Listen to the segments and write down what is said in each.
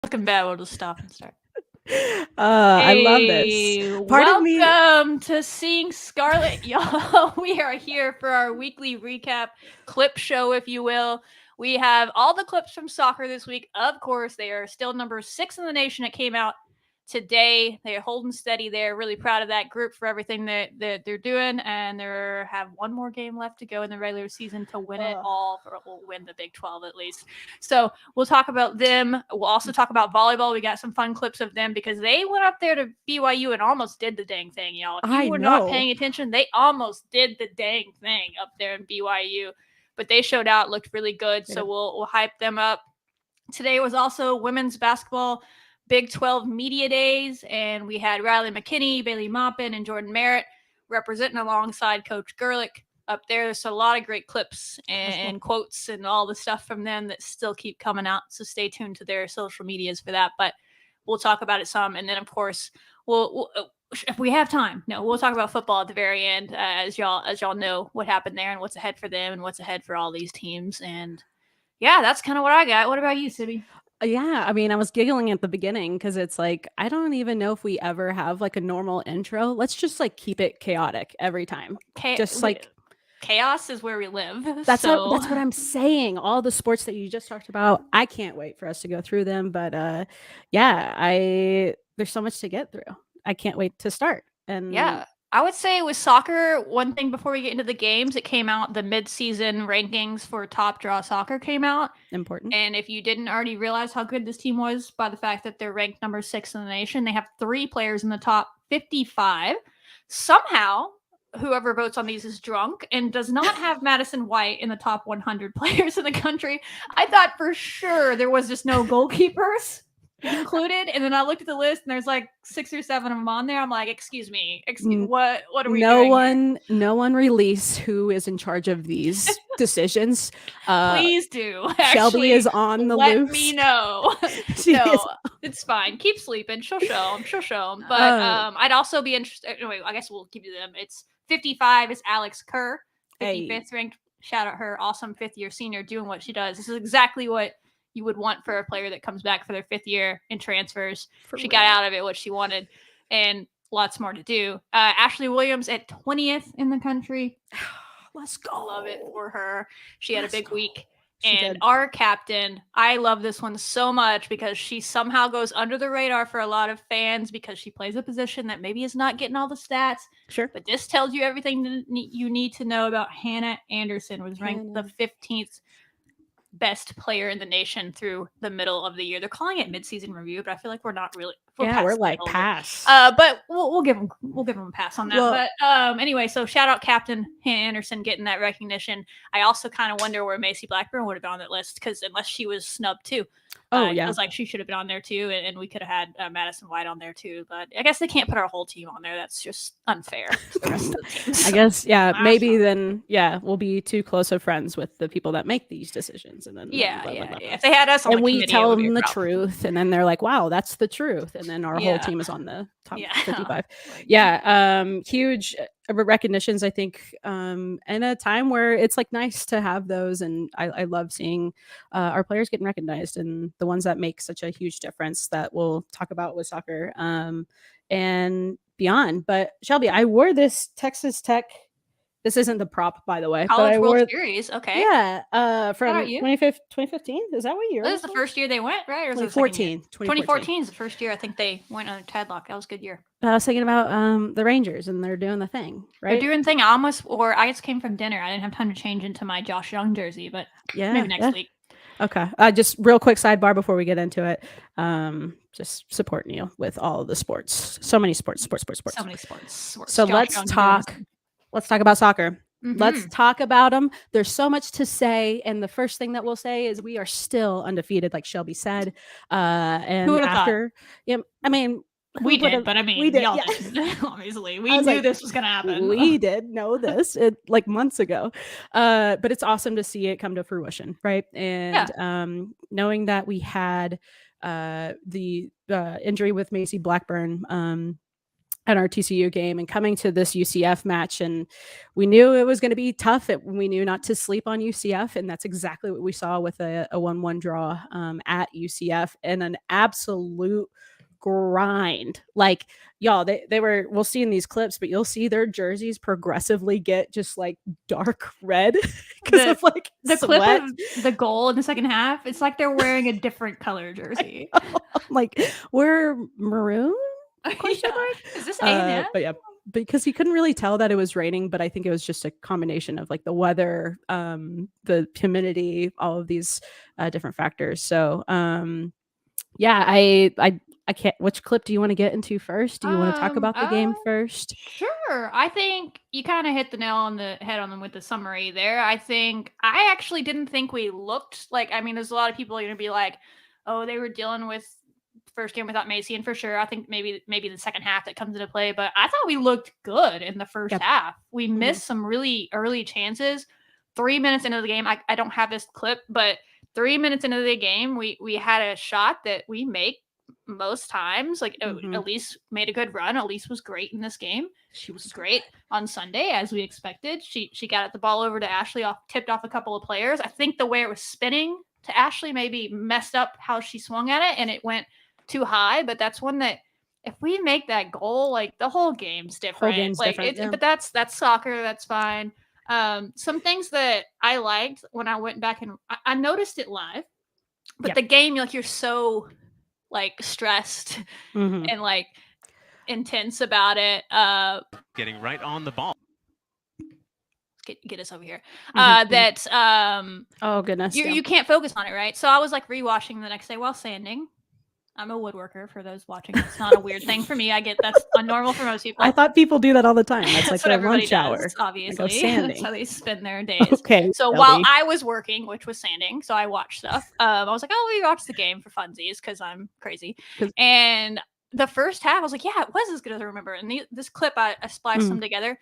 Fucking bad. We'll just stop and start. I love this. Part of me. Welcome to Seeing Scarlet, y'all. We are here for our weekly recap clip show, if you will. We have all the clips from soccer this week. Of course, they are still number 6 in the nation. It came out today. They are holding steady there. Really proud of that group for everything that they're doing. And they have one more game left to go in the regular season to win it all. Or we'll win the Big 12 at least. So we'll talk about them. We'll also talk about volleyball. We got some fun clips of them because they went up there to BYU and almost did the dang thing, y'all. If you were not paying attention, they almost did the dang thing up there in BYU. But they showed out, looked really good. So we'll hype them up. Today was also women's basketball Big 12 Media Days, and we had Riley McKinney, Bailey Maupin, and Jordan Merritt representing alongside Coach Gerlich up there. There's a lot of great clips and quotes and all the stuff from them that still keep coming out, so stay tuned to their social medias for that, but we'll talk about it some, and then, of course, we'll if we have time, we'll talk about football at the very end, as y'all know what happened there and what's ahead for them and what's ahead for all these teams, and yeah, that's kind of what I got. What about you, Sibby? Yeah, I mean, I was giggling at the beginning because it's like, I don't even know if we ever have like a normal intro. Let's just like keep it chaotic every time. Just like chaos is where we live. That's what I'm saying. All the sports that you just talked about, I can't wait for us to go through them. But there's so much to get through. I can't wait to start. And yeah. I would say with soccer, one thing before we get into the games, it came out, the mid-season rankings for Top Draw Soccer came out. Important. And if you didn't already realize how good this team was by the fact that they're ranked number 6 in the nation, they have 3 players in the top 55. Somehow, whoever votes on these is drunk and does not have Madison White in the top 100 players in the country. I thought for sure there was just no goalkeepers included, and then I looked at the list and there's like 6 or 7 of them on there. I'm like, excuse me, what are we doing? No one release who is in charge of these decisions. Please do. Shelby is on the loose. Let me know. No, it's fine. Keep sleeping. She'll show them. But I'd also be interested. Anyway, I guess we'll give you them. It's 55 is Alex Kerr, 55th ranked. Shout out her, awesome 5th-year senior doing what she does. This is exactly what you would want for a player that comes back for their 5th year in transfers. She got out of it what she wanted, and lots more to do. Ashley Williams at 20th in the country. Let's go. Love it for her. She had a big week. And our captain, I love this one so much because she somehow goes under the radar for a lot of fans because she plays a position that maybe is not getting all the stats. Sure. But this tells you everything you need to know about Hannah Anderson, was ranked the 15th best player in the nation through the middle of the year. They're calling it mid-season review, but I feel like we're not really. We're like pass. But we'll give them a pass on that. Well, but anyway, so shout out Captain Hannah Anderson getting that recognition. I also kind of wonder where Macy Blackburn would have been on that list, because unless she was snubbed too. I was like, she should have been on there too, and we could have had Madison White on there too. But I guess they can't put our whole team on there. That's just unfair to the rest of the teams. I guess, maybe then, we'll be too close of friends with the people that make these decisions, and then if they had us on and the we tell them the truth, and then they're like, "Wow, that's the truth," and then our whole team is on the top 55. Huge recognitions, I think, in a time where it's like nice to have those, and I love seeing our players getting recognized, and the ones that make such a huge difference that we'll talk about with soccer and beyond. But Shelby, I wore this Texas Tech. This isn't the prop, by the way. College World Series, okay. Yeah, from 2015. Is that what year? This is the first year they went, right? Or 2014. 2014 is the first year I think they went on a Tadlock. That was a good year. I was thinking about the Rangers, and they're doing the thing, right? They're doing the thing. I just came from dinner. I didn't have time to change into my Josh Young jersey, but maybe next week. Okay. Just real quick sidebar before we get into it. Just supporting you with all of the sports. So many sports. So many sports. So let's talk about soccer. Mm-hmm. Let's talk about them. There's so much to say, and the first thing that we'll say is we are still undefeated, like Shelby said. And who would have thought? I mean, we did, but I mean, we did, y'all didn't, obviously. We knew this was going to happen. We did know this like months ago. But it's awesome to see it come to fruition, right? And knowing that we had the injury with Macy Blackburn at our TCU game and coming to this UCF match. And we knew it was going to be tough. We knew not to sleep on UCF. And that's exactly what we saw with a 1-1 draw at UCF, and an absolute grind. Like, y'all, they were, we'll see in these clips, but you'll see their jerseys progressively get just like dark red because of like the sweat. clip of the goal in the second half. It's like they're wearing a different color jersey. Like, we're maroon. Is this A&M? But yeah, because you couldn't really tell that it was raining, but I think it was just a combination of like the weather, the humidity, all of these different factors. So yeah, I can't. Which clip do you want to get into first? Do you want to talk about the game first? Sure. I think you kind of hit the nail on the head on them with the summary there. I actually didn't think we looked like. I mean, there's a lot of people going to be like, "Oh, they were dealing with first game without Macy," and for sure, I think maybe the second half that comes into play. But I thought we looked good in the first half. We missed some really early chances. 3 minutes into the game, I don't have this clip, but 3 minutes into the game, we had a shot that we make most times. Like Elise made a good run. Elise was great in this game. She was great on Sunday, as we expected. She got the ball over to Ashley, tipped off a couple of players. I think the way it was spinning to Ashley maybe messed up how she swung at it, and it went too high. But that's one that if we make that goal, like the whole game's different. But that's soccer. That's fine. Some things that I liked when I went back and I noticed it live, but the game, like, you're so like stressed and like intense about it. Getting right on the ball. Get us over here. That oh goodness, you can't focus on it, right? So I was like rewatching the next day while sanding. I'm a woodworker, for those watching. It's not a weird thing for me. I get that's normal for most people. I thought people do that all the time. That's like their lunch hour. Obviously, that's how they spend their days. Okay. So while I was working, which was sanding, so I watched stuff. I was like, oh, we watched the game for funsies because I'm crazy. And the first half, I was like, yeah, it was as good as I remember. And this clip, I spliced them together.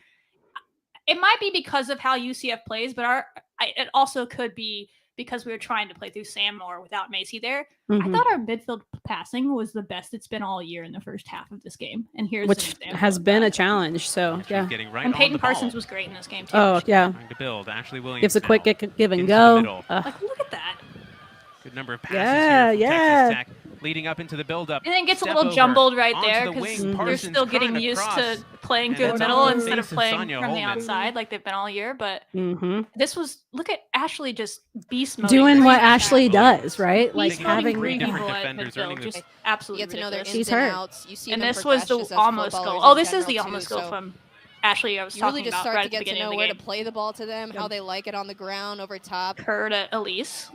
It might be because of how UCF plays, but it also could be because we were trying to play through Sam more without Macy there. I thought our midfield passing was the best it's been all year in the first half of this game. And here's which has been a challenge. So yeah. And Peyton Parsons was great in this game too. Oh yeah. Trying to build. Ashley Williams gives a quick give and go. Like, look at that. Good number of passes here from Texas Tech, leading up into the build-up. And then gets a little jumbled right there because they're still getting used to playing through the middle instead of playing from the outside like they've been all year. But this was, look at Ashley just beast mode. Doing what Ashley does, right? Like having three people at midfield, just absolutely ridiculous. She's hurt. And this was the almost goal. Oh, this is the almost goal from Ashley I was talking about right at the beginning of the game. You really just start to get to know where to play the ball to them, how they like it on the ground, over top. Her to Elise.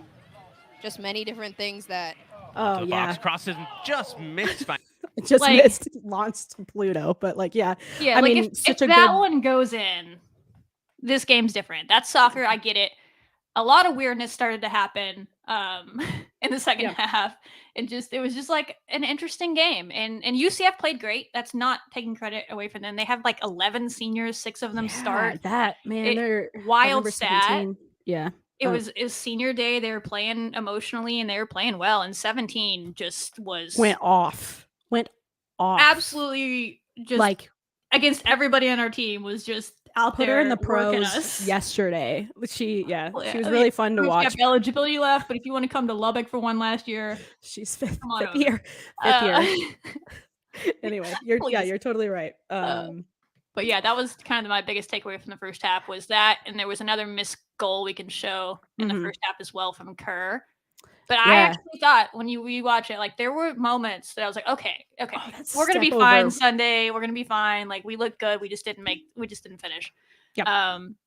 Just many different things that... Oh, yeah. Box crosses just missed by... just like, missed, launched to Pluto, but like, yeah. Yeah, I mean, if that one goes in, this game's different. That's soccer, I get it. A lot of weirdness started to happen in the second half. And it was just like an interesting game. And UCF played great. That's not taking credit away from them. They have like 11 seniors, 6 of them start. That, man, they're wild stat. Yeah. It was senior day. They were playing emotionally and they were playing well. And 17 just went off. Absolutely, just like against everybody on our team was just out there. Put her in the pros yesterday. She was really fun to watch. Eligibility left, but if you want to come to Lubbock for one last year, she's fifth year. Anyway, you're totally right. But yeah, that was kind of my biggest takeaway from the first half was that, and there was another missed goal we can show in the first half as well from Kerr. But I actually thought when you rewatch it, like there were moments that I was like, okay, we're gonna be fine Sunday. We're gonna be fine. Like we look good. We just didn't finish. Yep.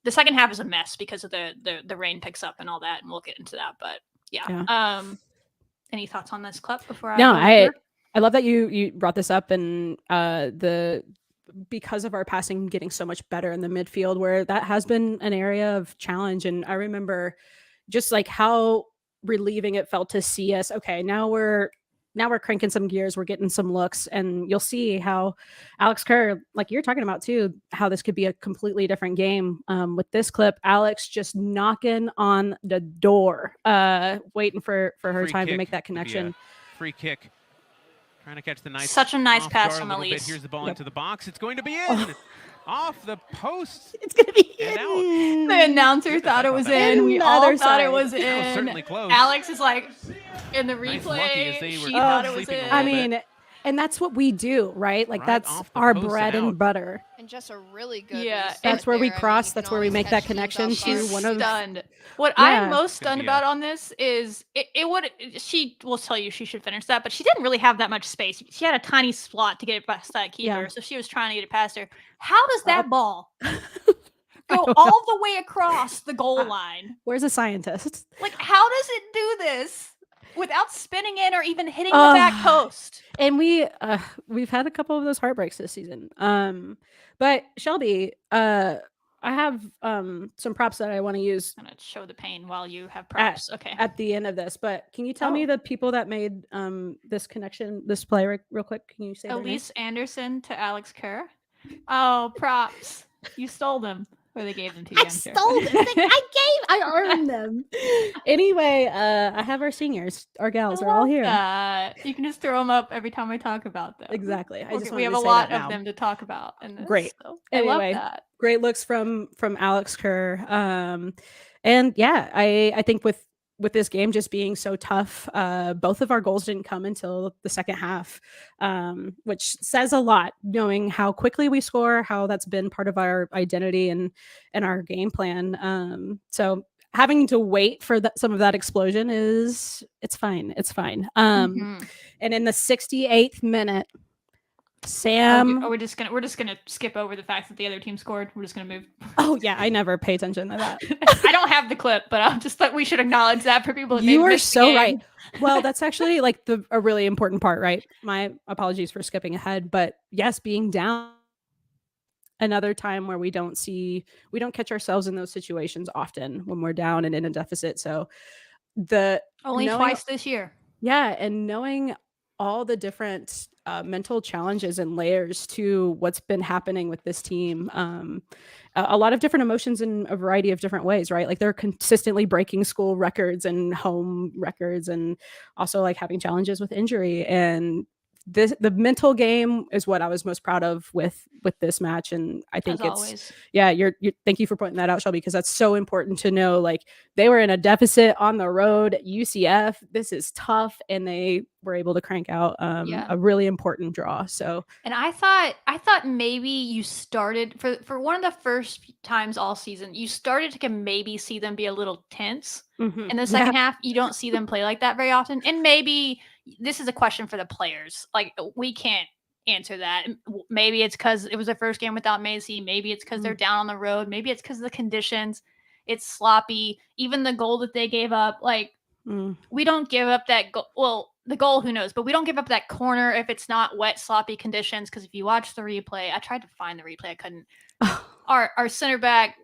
The second half is a mess because of the rain picks up and all that, and we'll get into that. But yeah. Any thoughts on this clip before I love that you brought this up and because of our passing getting so much better in the midfield, where that has been an area of challenge. And I remember just like how relieving it felt to see us. Okay, now we're cranking some gears, we're getting some looks, and you'll see how Alex Kerr, like you're talking about too, how this could be a completely different game. With this clip, Alex just knocking on the door, waiting for her time to make that connection. Free kick Trying to catch the nice. Such a nice pass from Elise. Elise. Here's the ball into the box. It's going to be in. Off the post. It's going to be and in. out. The announcer thought it was in. We all thought it was in. That was certainly close. Alex is like, in the replay, she thought it was in. I mean, and that's what we do, right? Like that's our bread and butter. And just a really good. That's where we cross. That's where we make that connection. She's one of stunned. What I'm most stunned about on this is she will tell you she should finish that, but she didn't really have that much space. She had a tiny slot to get it past that keeper, so she was trying to get it past her. How does that ball go all the way across the goal line? Where's a scientist? Like, how does it do this without spinning in or even hitting the back post? And we've had a couple of those heartbreaks this season. But Shelby, I have some props that I want to use. I'm gonna show the pain while you have props. At the end of this, but can you tell me the people that made this connection, this play real quick? Can you say Elise Anderson to Alex Kerr? Oh, props! You stole them, or they gave them to you. I stole them. I earned them. Anyway, I have our seniors, our gals are all here. You can just throw them up every time I talk about them. Exactly. We have a lot of them to talk about. Great. So anyway, I love that. Great looks from Alex Kerr. And yeah, I think with this game just being so tough, both of our goals didn't come until the second half, which says a lot, knowing how quickly we score, how that's been part of our identity and our game plan. So having to wait for some of that explosion it's fine. And in the 68th minute, Sam. We're just gonna skip over the fact that the other team scored. We're just gonna move. Oh yeah, I never pay attention to that. I don't have the clip, but I just thought we should acknowledge that for people. You are so right. Well, that's actually like a really important part, right? My apologies for skipping ahead, but yes, being down. Another time where we don't catch ourselves in those situations often when we're down and in a deficit. So twice this year. Yeah, and knowing all the different mental challenges and layers to what's been happening with this team. A lot of different emotions in a variety of different ways, right? Like they're consistently breaking school records and home records, and also like having challenges with injury. And the mental game is what I was most proud of with this match. And I think always. Thank you for pointing that out, Shelby, because that's so important to know. Like they were in a deficit on the road at UCF. This is tough, and they were able to crank out a really important draw. So, and I thought maybe you started for one of the first times all season, you started to maybe see them be a little tense. In the second half, you don't see them play like that very often. And maybe this is a question for the players. Like we can't answer that. Maybe it's because it was their first game without Macy. Maybe it's because they're down on the road. Maybe it's because of the conditions. It's sloppy. Even the goal that they gave up, like we don't give up that goal. Well, the goal, who knows? But we don't give up that corner if it's not wet, sloppy conditions. Because if you watch the replay, I tried to find the replay. I couldn't. Our center back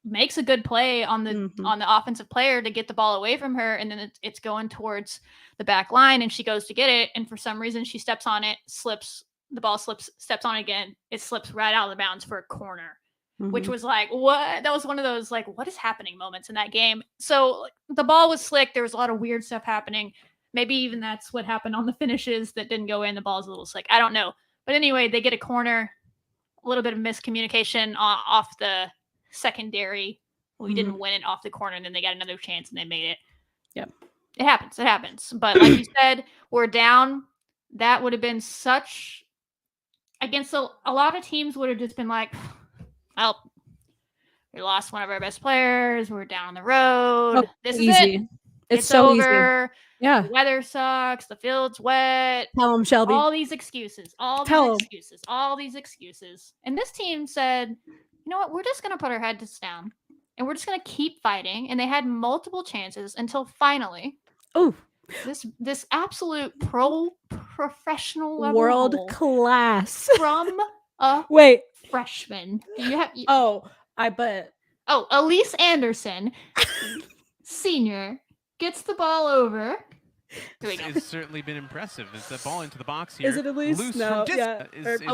makes a good play on the offensive player to get the ball away from her, and then it's going towards the back line, and she goes to get it, and for some reason she steps on it, steps on it again, it slips right out of the bounds for a corner, which was like, what? That was one of those like, what is happening moments in that game. So the ball was slick, there was a lot of weird stuff happening. Maybe even that's what happened on the finishes that didn't go in. The ball's a little slick, I don't know. But anyway, they get a corner, a little bit of miscommunication off the secondary. We didn't win it off the corner, and then they got another chance and they made it. Yep. It happens. But like you said, we're down. That would have been such against a lot of teams would have just been like, well, we lost one of our best players. We're down on the road. This is easy. It. It's so over. Easy. Yeah. The weather sucks. The field's wet. Tell them, Shelby. All these excuses. All these excuses. And this team said, you know what? We're just going to put our heads down, and we're just going to keep fighting. And they had multiple chances until finally, this absolute professional level world class from a freshman. Elise Anderson, senior, gets the ball over It's certainly been impressive. It's a ball into the box here. Is it Elise? Loose no, from yeah.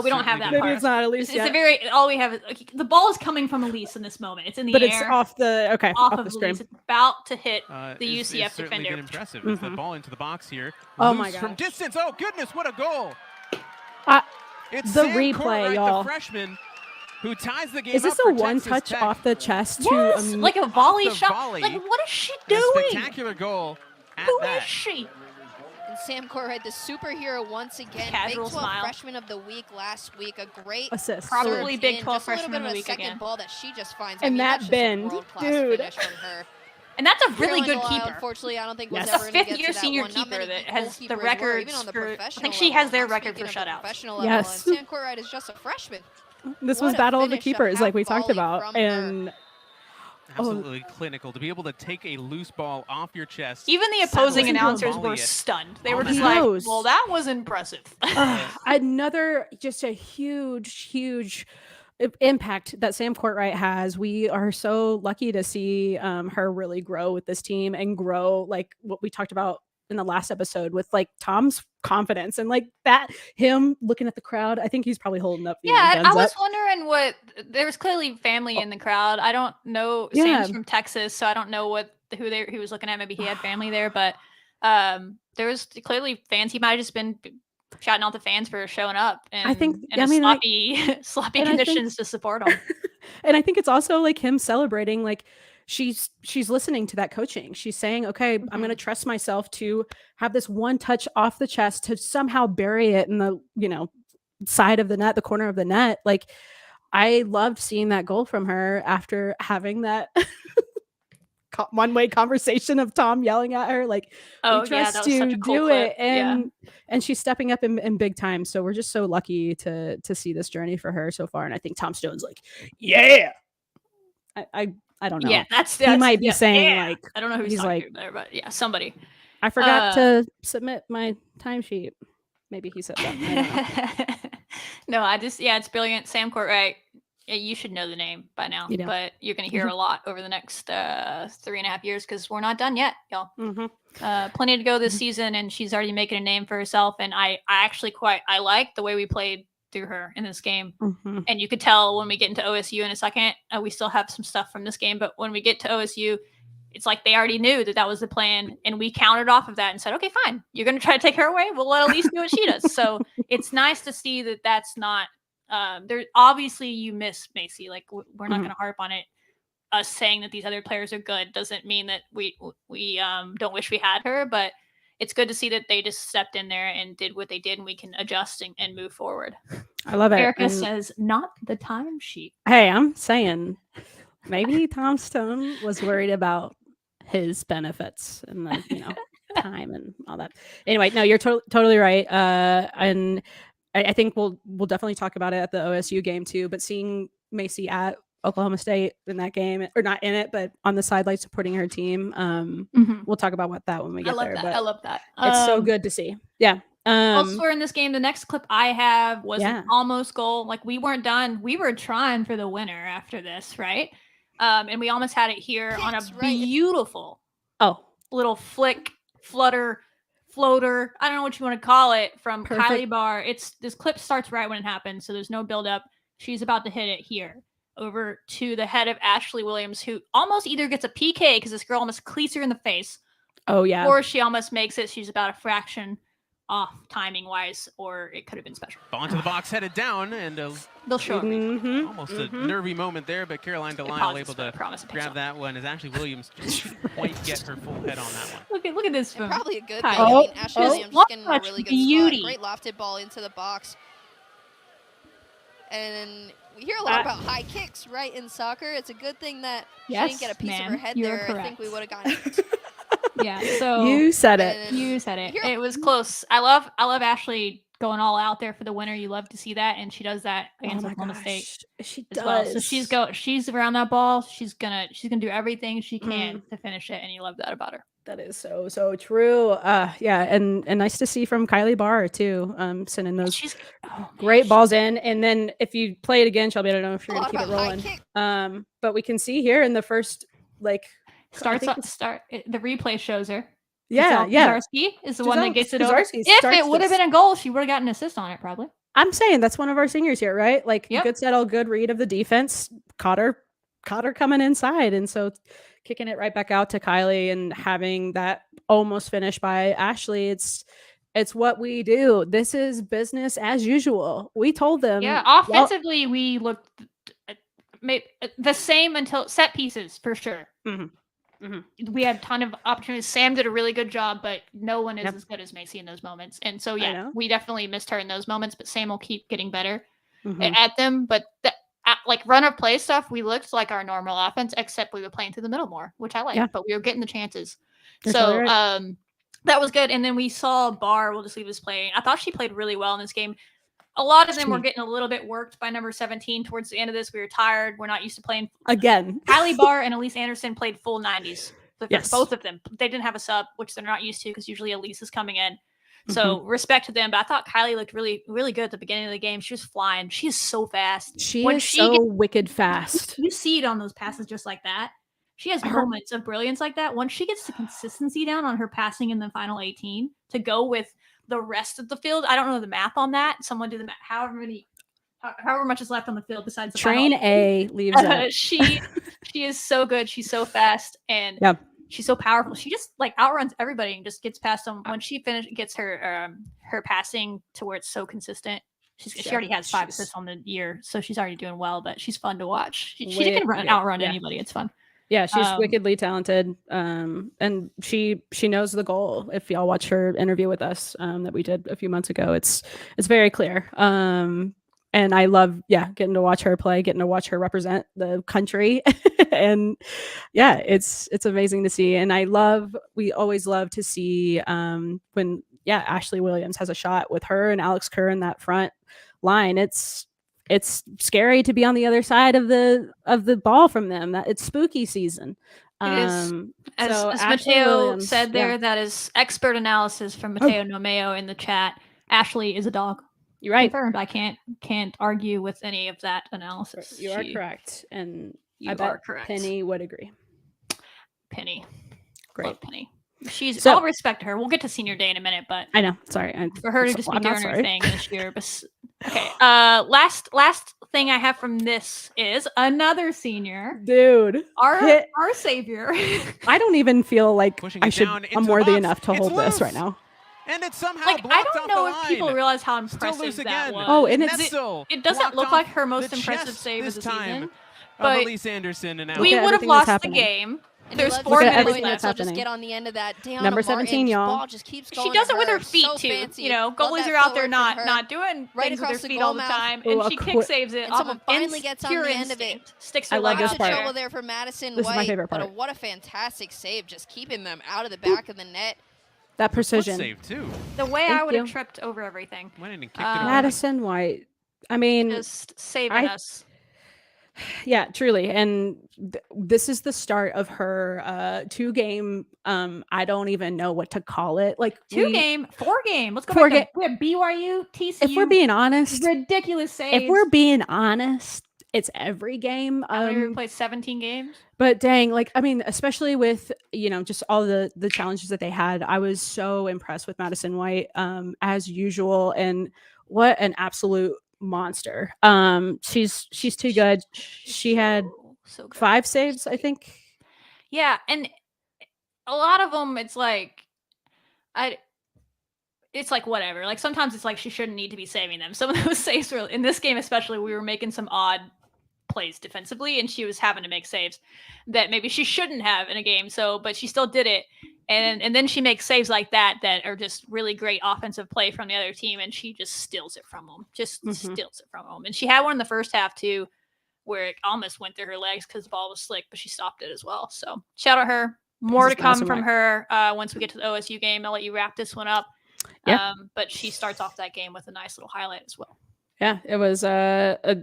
We don't have that Maybe part. it's not Elise It's yet. a very, all we have is, the ball is coming from Elise in this moment. It's in the but air. It's off the, off of the stream. Elise. It's about to hit the It's UCF certainly defender. been impressive. It's the ball into the box here. Oh Loose my gosh. from distance. Oh, goodness, what a goal. It's the Sam replay, Courtright, y'all. the freshman, who ties the game Is this up a for one Texas touch Tech. off the chest? Yes, like a volley the shot. volley. Like, what is she And a doing? spectacular goal at Who that. is she? And Sam Courtright, the superhero once again. Casual Big 12 smile. Freshman of the Week last week. A great assist. Probably surge Big in, 12 just a little Freshman bit of of the a Week second again. ball that she just finds. And that that's just bend, a world-class dude. finish from her. And that's a really Caroline good Delisle, keeper. Unfortunately, I don't think Yes. was ever going to get Fifth-year to that senior one. Not keeper many that has the goalkeepers were, records even on the for. I professional think she has level. their I'm record for speaking of the shutouts. professional level, Yes. and Sam Courtright is just a freshman. This What was a Battle of the finish, a Keepers, like we half talked volley about. from her. And Absolutely clinical to be able to take a loose ball off your chest. Even the settle opposing it, announcers volley were it. stunned. They on were the just net. like, Knows. well, that was impressive. another just a huge impact that Sam Courtright has. We are so lucky to see her really grow with this team and grow like what we talked about in the last episode with like Tom's confidence and like that him looking at the crowd. I think he's probably holding up. Yeah, I was up. wondering what. There was clearly family in the crowd. I don't know. Yeah. Sam's from Texas, so I don't know who he was looking at. Maybe he had family there, but there was clearly fans. He might have just been shouting out the fans for showing up. And I think- in I mean, like- sloppy and I think- conditions to support them. And I think it's also like him celebrating, like she's listening to that coaching. She's saying, okay, I'm going to trust myself to have this one touch off the chest to somehow bury it in the, side of the net, the corner of the net. Like I loved seeing that goal from her after having that one-way conversation of Tom yelling at her, like, Oh, we yeah, trust that was you, such a cool do clip. it. And she's stepping up in big time. So we're just so lucky to see this journey for her so far. And I think Tom Stone's like, yeah. I don't know. Yeah, that's He might be yeah, saying yeah. like, I don't know who he's he's talking like- to there, but yeah, somebody. I forgot to submit my timesheet. Maybe he said that. I don't know. No, it's brilliant. Sam Courtright, you should know the name by now, You know. but you're going to hear a lot over the next 3.5 years because we're not done yet, y'all. Plenty to go this season, and she's already making a name for herself. And I actually I like the way we played through her in this game. And you could tell when we get into OSU in a second, we still have some stuff from this game, but when we get to OSU, it's like they already knew that was the plan, and we counted off of that and said, okay, fine, you're going to try to take her away, we'll let Elise do what she does. So it's nice to see that that's not there. Obviously you miss Macy, like we're not going to harp on it. Us saying that these other players are good doesn't mean that we don't wish we had her, but it's good to see that they just stepped in there and did what they did, and we can adjust and move forward. I love it. Erica And says, not the timesheet. hey, I'm saying maybe Tom Stone was worried about his benefits and the time and all that. Anyway, no, you're totally right. And I think we'll definitely talk about it at the OSU game too. But seeing Macy at Oklahoma State in that game, or not in it, but on the sidelines supporting her team, we'll talk about when we get there. That. But I love that. it's so good to see. Yeah. Elsewhere in this game, the next clip I have was Yeah. an almost goal. Like we weren't done. We were trying for the winner after this, right? And we almost had it here on a beautiful little flick, floater. I don't know what you want to call it from Perfect. Kylie Barr. This clip starts right when it happens, so there's no build up. She's about to hit it here over to the head of Ashley Williams, who almost either gets a PK because this girl almost cleats her in the face. Oh yeah. Or she almost makes it. She's about a fraction off timing wise, or it could have been special. Ball into the box, headed down, and They'll show it. almost a nervy moment there, but Caroline Delisle able to grab that one as Ashley Williams just couldn't quite get her full head on that one. Look at this. And probably a good thing. Hi. I mean, Ashley Williams What getting a really good beauty. spot. Great lofted ball into the box. And we hear a lot about high kicks, right, in soccer. It's a good thing that she didn't get a piece of her head there. Correct. I think we would have gotten it. Yeah, so You said it. You said it. It was close. I love Ashley going all out there for the winner. You love to see that, and she does that against Oklahoma State. She as does. well. So she's around that ball. She's gonna do everything she can to finish it, and you love that about her. That is so true. Yeah, and nice to see from Kylie Barr too. Sending those great balls in, and then if you play it again, Shelby, I don't know if you're gonna keep it rolling. But we can see here in the first the replay shows her. Zarski is the one that gets it over. If it would have been a goal, she would have gotten an assist on it probably. I'm saying that's one of our seniors here, right? Like good settle, good read of the defense, caught her coming inside, and so kicking it right back out to Kylie and having that almost finish by Ashley. It's what we do. This is business as usual. We told them. Yeah, offensively we looked the same until set pieces for sure. We had a ton of opportunities. Sam did a really good job, but no one is as good as Macy in those moments. And so, we definitely missed her in those moments, but Sam will keep getting better at them. But like run of play stuff, we looked like our normal offense, except we were playing through the middle more, which I like, but we were getting the chances. So that was good. And then we saw Barr, we'll just leave this playing. I thought she played really well in this game. A lot of them were getting a little bit worked by number 17 towards the end of this. We were tired. We're not used to playing. Again. Kylie Barr and Elise Anderson played full 90s. Both of them. They didn't have a sub, which they're not used to because usually Elise is coming in. So respect to them. But I thought Kylie looked really, really good at the beginning of the game. She was flying. She is so fast. She is so wicked fast. You see it on those passes just like that. She has moments of brilliance like that. Once she gets the consistency down on her passing in the final 18 to go with the rest of the field. I don't know the math on that. Someone do the math. However much is left on the field besides the train final. A leaves out. She is so good. She's so fast and she's so powerful. She just like outruns everybody and just gets past them. When she gets her passing to where it's so consistent. She already has 5 assists on the year, so she's already doing well. But she's fun to watch. She can outrun anybody. It's fun. Yeah, she's wickedly talented, and she knows the goal. If y'all watch her interview with us that we did a few months ago, it's very clear. And I love getting to watch her play, getting to watch her represent the country, and it's amazing to see. And we always love to see when Ashley Williams has a shot with her and Alex Kerr in that front line. It's scary to be on the other side of the ball from them. That it's spooky season. It is. As Mateo Williams said there, that is expert analysis from Mateo Nomeo in the chat. Ashley is a dog. You're right. Confirmed. I can't argue with any of that analysis. You are correct, and I bet Penny would agree. Penny, great. Love Penny. I'll respect her. We'll get to senior day in a minute, but I know. Sorry, for her to just be doing her thing this year. But okay. Last thing I have from this is another senior, dude. Our savior. I don't even feel like I'm worthy enough to hold this right now. And it's somehow I don't know if people realize how impressive that was. Oh, and it doesn't look like her most impressive save of the season. But Elise Anderson and we would have lost the game. There's 4 minutes left. So just get on the end of that. Number 17, y'all. Ball just keeps going. She does it with her feet so too. Fancy. Goalies are out there not doing things with their feet all the time, and she kick saves it. And someone finally gets on the end of it. Sticks her leg out there. Trouble there for Madison This White. is my favorite part. But what a fantastic save, just keeping them out of the back of the net. That precision. Save too. The way I would have tripped over everything. Went in and kicked it away. Madison White. I mean, just saving us. Yeah, truly. And this is the start of her 2-game. I don't even know what to call it. Like 4-game. Let's go 4 back. We have BYU, TCU. If we're being honest, ridiculous saves. If we're being honest, it's every game. We played 17 games. But dang, especially with just all the challenges that they had, I was so impressed with Madison White as usual, and what an absolute monster. She's too good. She had so good. 5 saves, I think. Yeah, and a lot of them, it's like whatever. Like sometimes it's like she shouldn't need to be saving them. Some of those saves were in this game, especially. We were making some odd plays defensively, and she was having to make saves that maybe she shouldn't have in a game. But she still did it. And then she makes saves like that are just really great offensive play from the other team, and she just steals it from them. Steals it from them. And she had one in the first half too, where it almost went through her legs because the ball was slick, but she stopped it as well. So shout out her. More to come from her once we get to the OSU game. I'll let you wrap this one up. Yeah. But she starts off that game with a nice little highlight as well. Yeah, it was a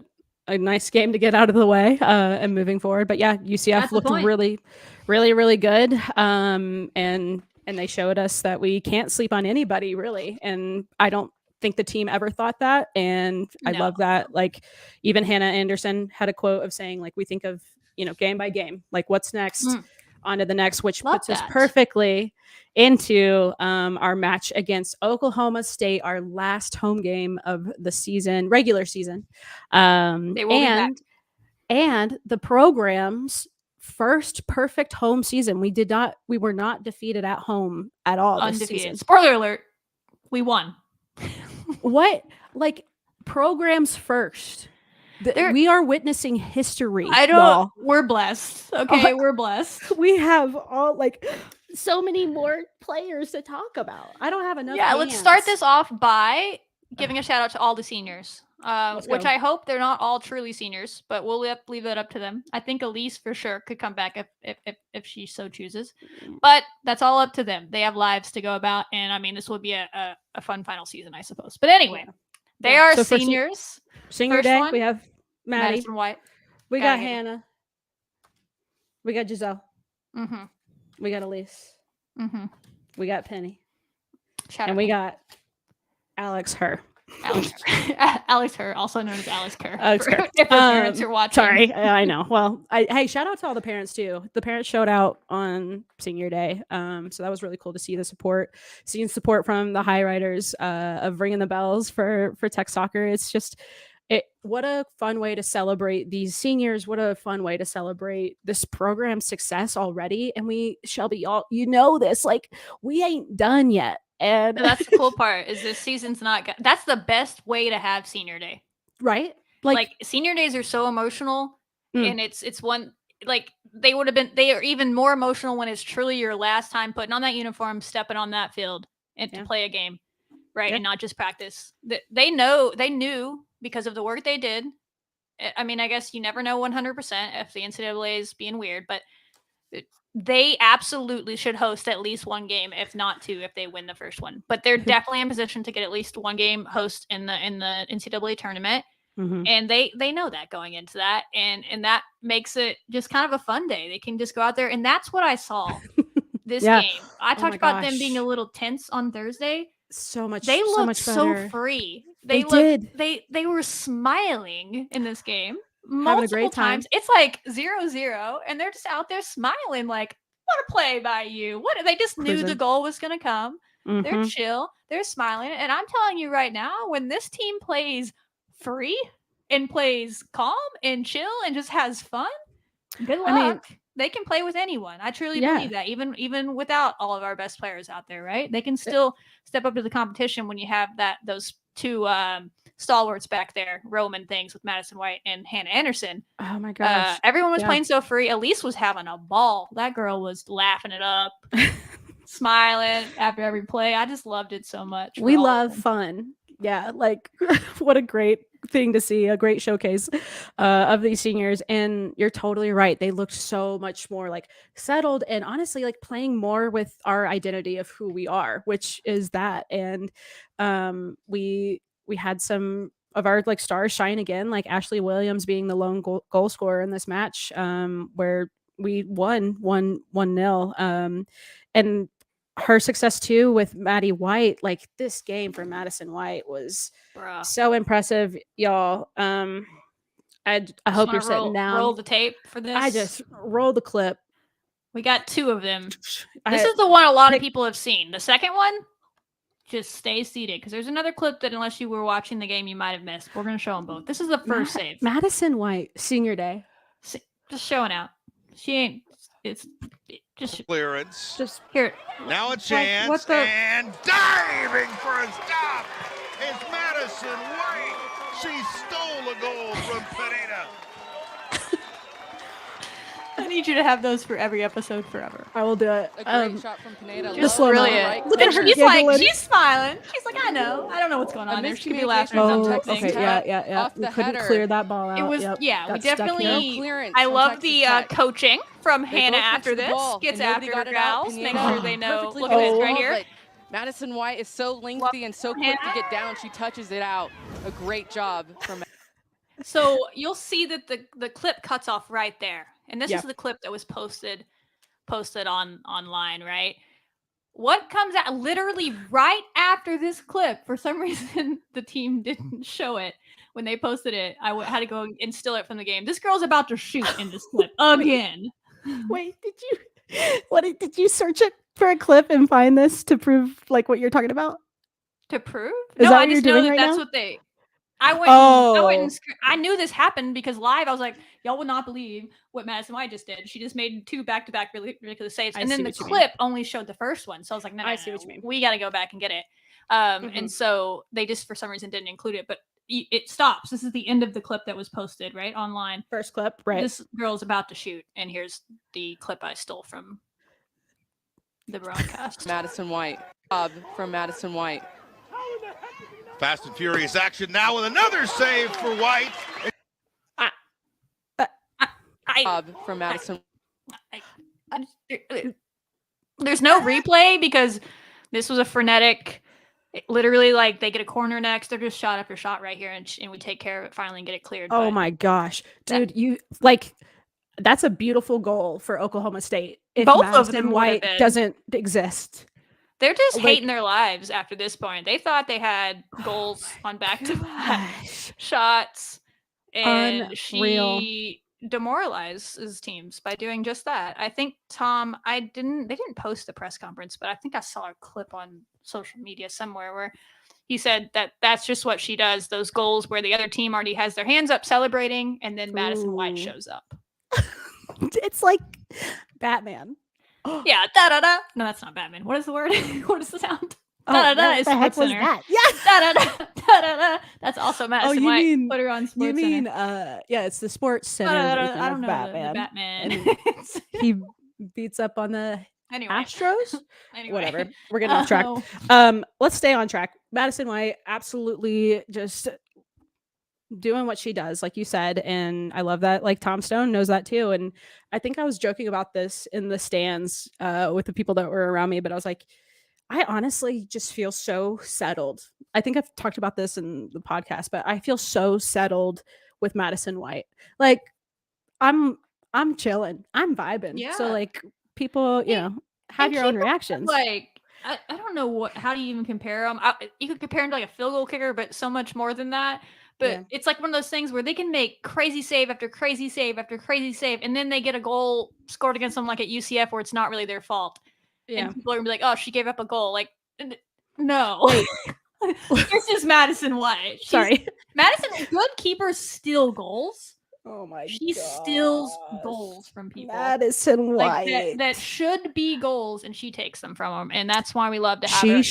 nice game to get out of the way and moving forward. But yeah, UCF looked really, really, really good. And they showed us that we can't sleep on anybody really. And I don't think the team ever thought that. And I love that. Like even Hannah Anderson had a quote of saying, like, we think of, game by game, like what's next? on to the next, which puts us perfectly into our match against Oklahoma State, our last home game of the season, regular season. They will be back. And the program's first perfect home season. We were not defeated at home at all this season. Spoiler alert, we won. What? Like, programs first. We are witnessing history. We're blessed. Okay, we're blessed. We have all so many more players to talk about. I don't have enough. Yeah, let's start this off by giving a shout out to all the seniors, which I hope they're not all truly seniors, but we'll leave that up to them. I think Elise for sure could come back if she so chooses, but that's all up to them. They have lives to go about, and I mean, this will be a fun final season, I suppose. But anyway, they are seniors. Senior day, we have Madison White. We got Hannah. We got Giselle. Mm-hmm. We got Elise. Mm-hmm. We got Penny. And we got Alex Herr. Alex Herr, also known as Alex Kerr. Alex Kerr. If our parents are watching. Sorry, I know. Well, hey, shout out to all the parents too. The parents showed out on senior day, so that was really cool to see seeing support from the high riders of ringing the bells for Tech Soccer. It's just what a fun way to celebrate these seniors. What a fun way to celebrate this program's success already. And we, Shelby, this, we ain't done yet. And that's the cool part is this season's not that's the best way to have senior day, right? Like senior days are so emotional, and it's one they are even more emotional when it's truly your last time putting on that uniform, stepping on that field and to play a game, right? And not just practice. They knew because of the work they did. I mean, I guess you never know 100% if the NCAA is being weird, but they absolutely should host at least one game, if not two, if they win the first one. But they're definitely in position to get at least one game host in the NCAA tournament, and they know that going into that, and that makes it just kind of a fun day. They can just go out there, and that's what I saw this game. I talked about them being a little tense on Thursday. So much. They looked so free. They did. They were smiling in this game. Having a great time. Times. It's like 0-0, and they're just out there smiling like, what a play by you. They just knew the goal was going to come. They're chill. They're smiling. And I'm telling you right now, when this team plays free and plays calm and chill and just has fun, good luck. I mean, they can play with anyone. I truly believe that, even without all of our best players out there, right? They can still step up to the competition when you have those two stalwarts back there, Roman things with Madison White and Hannah Anderson. Oh my gosh. Everyone was playing so free. Elise was having a ball. That girl was laughing it up, smiling after every play. I just loved it so much. We love fun. Yeah, what a great thing to see, a great showcase of these seniors. And you're totally right. They looked so much more settled and honestly playing more with our identity of who we are, which is that. And we had some of our stars shine again, like Ashley Williams being the lone goal scorer in this match, where we won 1-0. And her success too with Maddie White, this game for Madison White was so impressive, y'all. I hope you're sitting down. Roll the tape for this. I just roll the clip. We got two of them. This is the one a lot of people have seen. The second one, just stay seated, because there's another clip that unless you were watching the game, you might have missed. We're going to show them both. This is the first save. Madison White, senior day. Just showing out. She ain't. It's just clearance. Just here. Now a chance and diving for a stop. It's Madison White. She stole a goal from Pineda. I need you to have those for every episode forever. I will do it. A great shot from Pineda. Just brilliant. Look at her giggling. She's smiling. She's like, I know. I don't know what's going on there. She could be laughing. Okay, yeah. We couldn't clear that ball out. It was, we definitely. I love the coaching from Hannah after this. Gets after her gals. Make sure they know. Look at this right here. Madison White is so lengthy and so quick to get down. She touches it out. A great job from. So you'll see that the clip cuts off right there. And this is the clip that was posted online, right? What comes out literally right after this clip? For some reason, the team didn't show it when they posted it. I had to go and steal it from the game. This girl's about to shoot in this clip again. Wait, What did you search it for a clip and find this to prove like what you're talking about? To prove? Is No, that I what just you're know doing that right that's now? what they. I knew this happened because live I was like, y'all would not believe what Madison White just did. She just made 2 back-to-back really ridiculous saves, and then the clip only showed the first one. So I was like, no, we got to go back and get it. And so they just for some reason didn't include it, but it stops. This is the end of the clip that was posted right online. First clip, right? This girl's about to shoot, and here's the clip I stole from the broadcast. Madison White, from Madison White. Fast and furious action now with another save for White. From Madison. There's no replay because this was a frenetic. Literally, like they get a corner next. They're just shot after shot right here, and we take care of it finally and get it cleared. Oh my gosh, dude! That's a beautiful goal for Oklahoma State. If both Madison of them White doesn't exist. They're just hating their lives after this point. They thought they had goals on back-to-back shots, and she demoralizes teams by doing just that. I think Tom, they didn't post the press conference, but I think I saw a clip on social media somewhere where he said that that's just what she does. Those goals where the other team already has their hands up celebrating, and then Madison White shows up. It's like Batman. Yeah, da da da. No, that's not Batman. What is the word? What is the sound? Da da da is the heck was SportsCenter. that? Yes. Da da da da da da. That's also Madison White. Put her on SportsCenter. You mean it's the Sports Center. I don't know. Batman. The Batman. And he beats up on the Astros. Whatever. We're getting off track. Let's stay on track. Madison White absolutely just doing what she does, like you said, and I love that. Like Tom Stone knows that too. And I think I was joking about this in the stands with the people that were around me, but I was like, I honestly just feel so settled. I think I've talked about this in the podcast, but I feel so settled with Madison White. Like I'm chilling, I'm vibing. Yeah. So like people, have your own reactions. Like I don't know how do you even compare them? You could compare them to like a field goal kicker, but so much more than that. But it's like one of those things where they can make crazy save after crazy save after crazy save, and then they get a goal scored against them like at UCF where it's not really their fault. Yeah. And people are gonna be like, oh, she gave up a goal. Like, no. This is Madison White. Madison, good keepers steal goals. Oh my god. She steals goals from people. Madison White. Like that should be goals, and she takes them from them. And that's why we love to have her.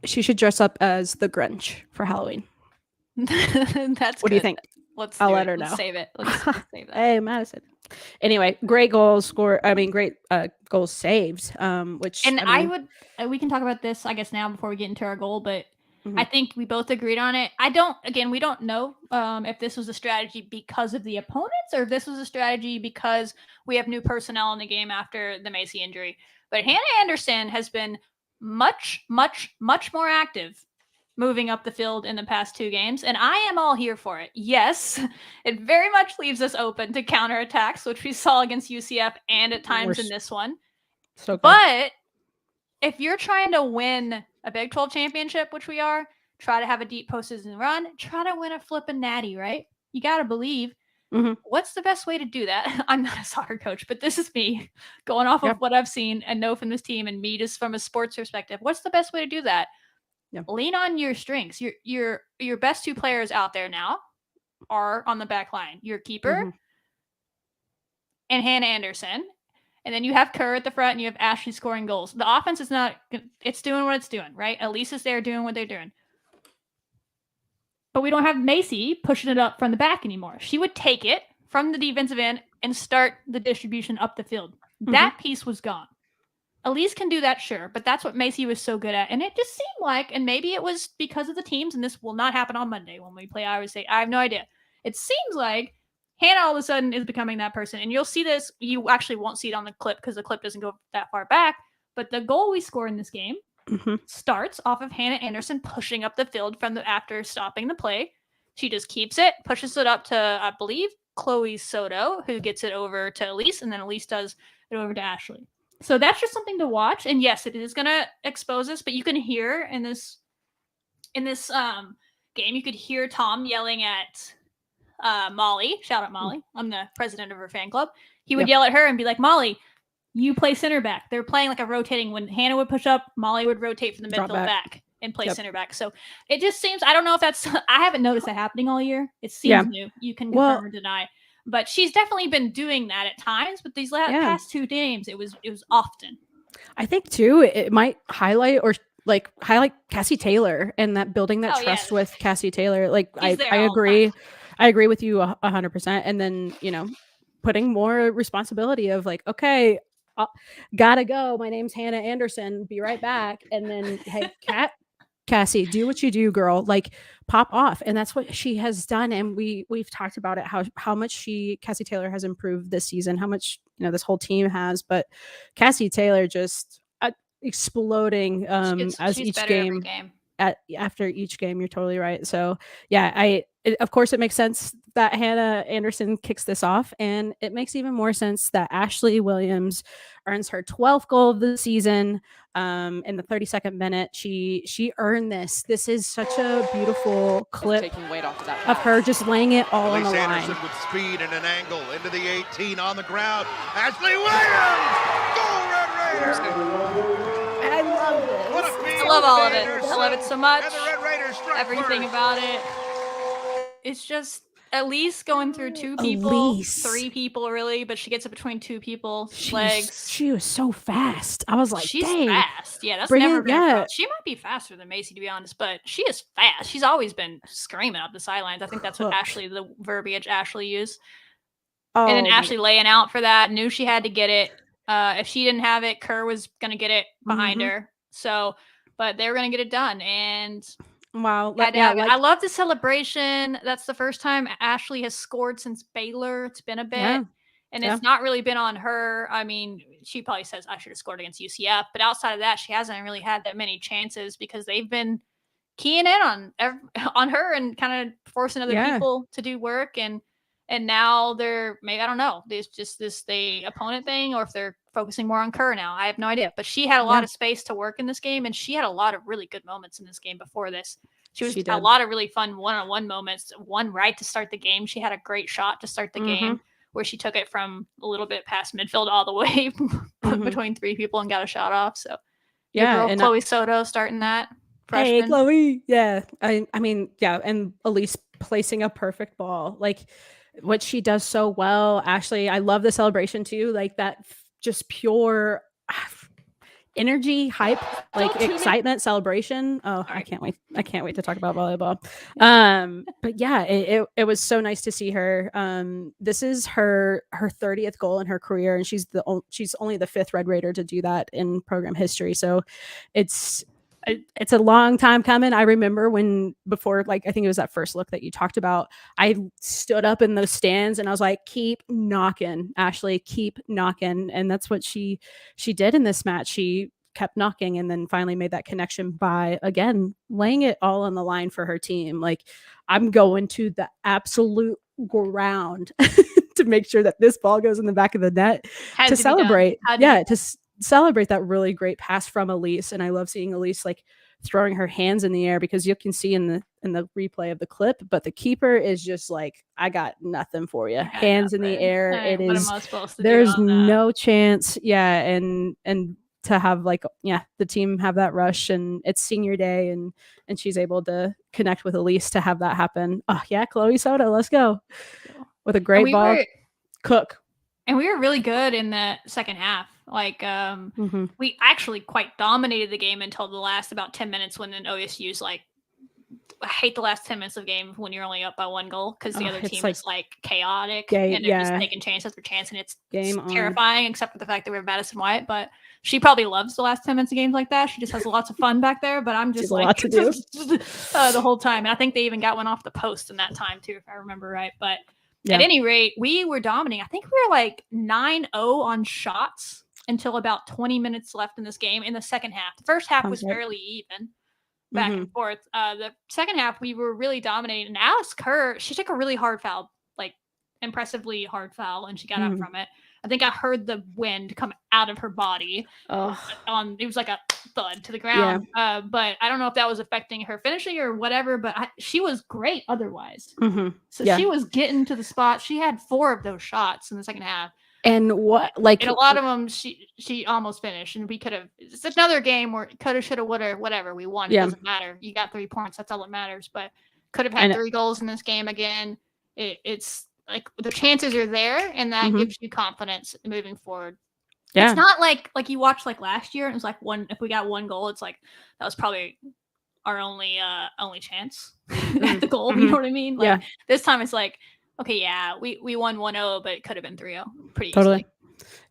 She should dress up as the Grinch for Halloween. That's what do you think? I'll let her know. Let's save it. Let's save that. Hey, Madison. Anyway, great goals great goals saved. We can talk about this, I guess, now before we get into our goal, but I think we both agreed on it. We don't know if this was a strategy because of the opponents or if this was a strategy because we have new personnel in the game after the Macy injury. But Hannah Anderson has been much, much, much more active moving up the field in the past 2 games, and I am all here for it. Yes, it very much leaves us open to counterattacks, which we saw against UCF and at times in this one. But if you're trying to win a Big 12 championship, which we are, try to have a deep postseason run, try to win a flippin' natty, right? You got to believe. What's the best way to do that? I'm not a soccer coach, but this is me going off of what I've seen and know from this team and me just from a sports perspective. What's the best way to do that? Lean on your strengths. Your best 2 players out there now are on the back line. Your keeper and Hannah Anderson. And then you have Kerr at the front and you have Ashley scoring goals. The offense is it's doing what it's doing, right? Elisa's there doing what they're doing. But we don't have Macy pushing it up from the back anymore. She would take it from the defensive end and start the distribution up the field. That piece was gone. Elise can do that, sure, but that's what Macy was so good at. And it just seemed like, and maybe it was because of the teams, and this will not happen on Monday when we play Iowa State. I have no idea. It seems like Hannah all of a sudden is becoming that person. And you'll see this. You actually won't see it on the clip because the clip doesn't go that far back. But the goal we score in this game starts off of Hannah Anderson pushing up the field after stopping the play. She just keeps it, pushes it up to, I believe, Chloe Soto, who gets it over to Elise, and then Elise does it over to Ashley. So that's just something to watch. And yes, it is going to expose us, but you can hear in this game, you could hear Tom yelling at Molly. Shout out Molly. I'm the president of her fan club. He would yell at her and be like, Molly, you play center back. They're playing like a rotating. When Hannah would push up, Molly would rotate from the midfield back and play center back. So it just seems, I don't know if that's, I haven't noticed that happening all year. It seems new. You can confirm or deny. But she's definitely been doing that at times. But these past 2 games, it was often. I think too, it might highlight Cassie Taylor and that building that trust with Cassie Taylor. Like I agree. I agree with you 100%. And then, you know, putting more responsibility of like, okay, gotta go. My name's Hannah Anderson. Be right back. And then, hey, Cassie, do what you do, girl. Like pop off. And that's what she has done. And we've talked about it, how much Cassie Taylor has improved this season, how much, you know, this whole team has, but Cassie Taylor just exploding as each game. After each game. You're totally right. So yeah, of course it makes sense that Hannah Anderson kicks this off, and it makes even more sense that Ashley Williams earns her 12th goal of the season in the 32nd minute. She earned this. This is such a beautiful clip taking weight off of her just laying it all on the line. Anderson with speed and an angle into the 18 on the ground. Ashley Williams, goal Red Raiders. I love this. I love all of it. I love it so much. Everything about it. It's just Elise going through 2 people, 3 people really, but she gets it between 2 people's legs. She was so fast. I was like, she's dang. fast. Yeah, that's never been fast. She might be faster than Macy, to be honest, but she is fast. She's always been screaming up the sidelines. I think that's what the verbiage Ashley used. And then Ashley laying out for that, knew she had to get it. If she didn't have it, Kerr was going to get it behind her. So, but they were going to get it done. And wow. I love the celebration. That's the first time Ashley has scored since Baylor. It's been a bit. Yeah. And it's not really been on her. I mean, she probably says I should have scored against UCF. But outside of that, she hasn't really had that many chances because they've been keying in on her and kind of forcing other people to do work. And now they're, maybe, I don't know, there's just the opponent thing, or if they're focusing more on Kerr now. I have no idea. But she had a lot of space to work in this game, and she had a lot of really good moments in this game before this. She a lot of really fun one-on-one moments. One right to start the game. She had a great shot to start the game where she took it from a little bit past midfield all the way between 3 people and got a shot off. So and Chloe Soto starting that. Freshman. Hey, Chloe. Yeah. I mean, yeah. And Elise placing a perfect ball. Like, what she does so well. Ashley, I love the celebration too. Like that just pure energy, hype, like excitement, celebration. Oh, I can't wait. I can't wait to talk about volleyball. But yeah, it was so nice to see her. This is her 30th goal in her career, and she's only the 5th Red Raider to do that in program history. So it's a long time coming. I remember before, like, I think it was that first look that you talked about, I stood up in those stands and I was like, keep knocking, Ashley, keep knocking. And that's what she did in this match. She kept knocking and then finally made that connection by, again, laying it all on the line for her team. Like, I'm going to the absolute ground to make sure that this ball goes in the back of the net to celebrate. Celebrate that really great pass from Elise. And I love seeing Elise like throwing her hands in the air, because you can see in the replay of the clip, but the keeper is just like, I got nothing for you. Hands in the air. It is, there's no chance. Yeah. And to have the team have that rush, and it's senior day, and she's able to connect with Elise to have that happen. Oh yeah. Chloe Soto, let's go with a great ball. Cook. And we were really good in the second half. Like, we actually quite dominated the game until the last about 10 minutes, when then OSU's like, I hate the last 10 minutes of the game when you're only up by 1 goal, because the other team is like chaotic and they're just taking chance after chance, and it's terrifying, except for the fact that we have Madison White. But she probably loves the last 10 minutes of games like that. She just has lots of fun back there. But I'm just like, a lot to do. The whole time. And I think they even got one off the post in that time too, if I remember right. But at any rate, we were dominating. I think we were like 9-0 on shots until about 20 minutes left in this game in the second half. The first half was fairly even, back and forth. The second half, we were really dominating. And Alex Kerr, she took a really hard foul, like impressively hard foul, and she got up from it. I think I heard the wind come out of her body. It was like a thud to the ground. Yeah. But I don't know if that was affecting her finishing or whatever, but she was great otherwise. So she was getting to the spot. She had 4 of those shots in the second half. And what, like, in a lot of them, she almost finished, and we could have. It's another game where coulda, shoulda, woulda, whatever. We won. It doesn't matter. You got 3 points. That's all that matters. But could have had 3 goals in this game again. It's like the chances are there, and that gives you confidence moving forward. Yeah. It's not like you watched like last year, and it was like if we got 1 goal, it's like that was probably our only chance at the goal. You know what I mean? Like this time it's like, okay, yeah, we won 1-0, but it could have been 3-0 pretty easily.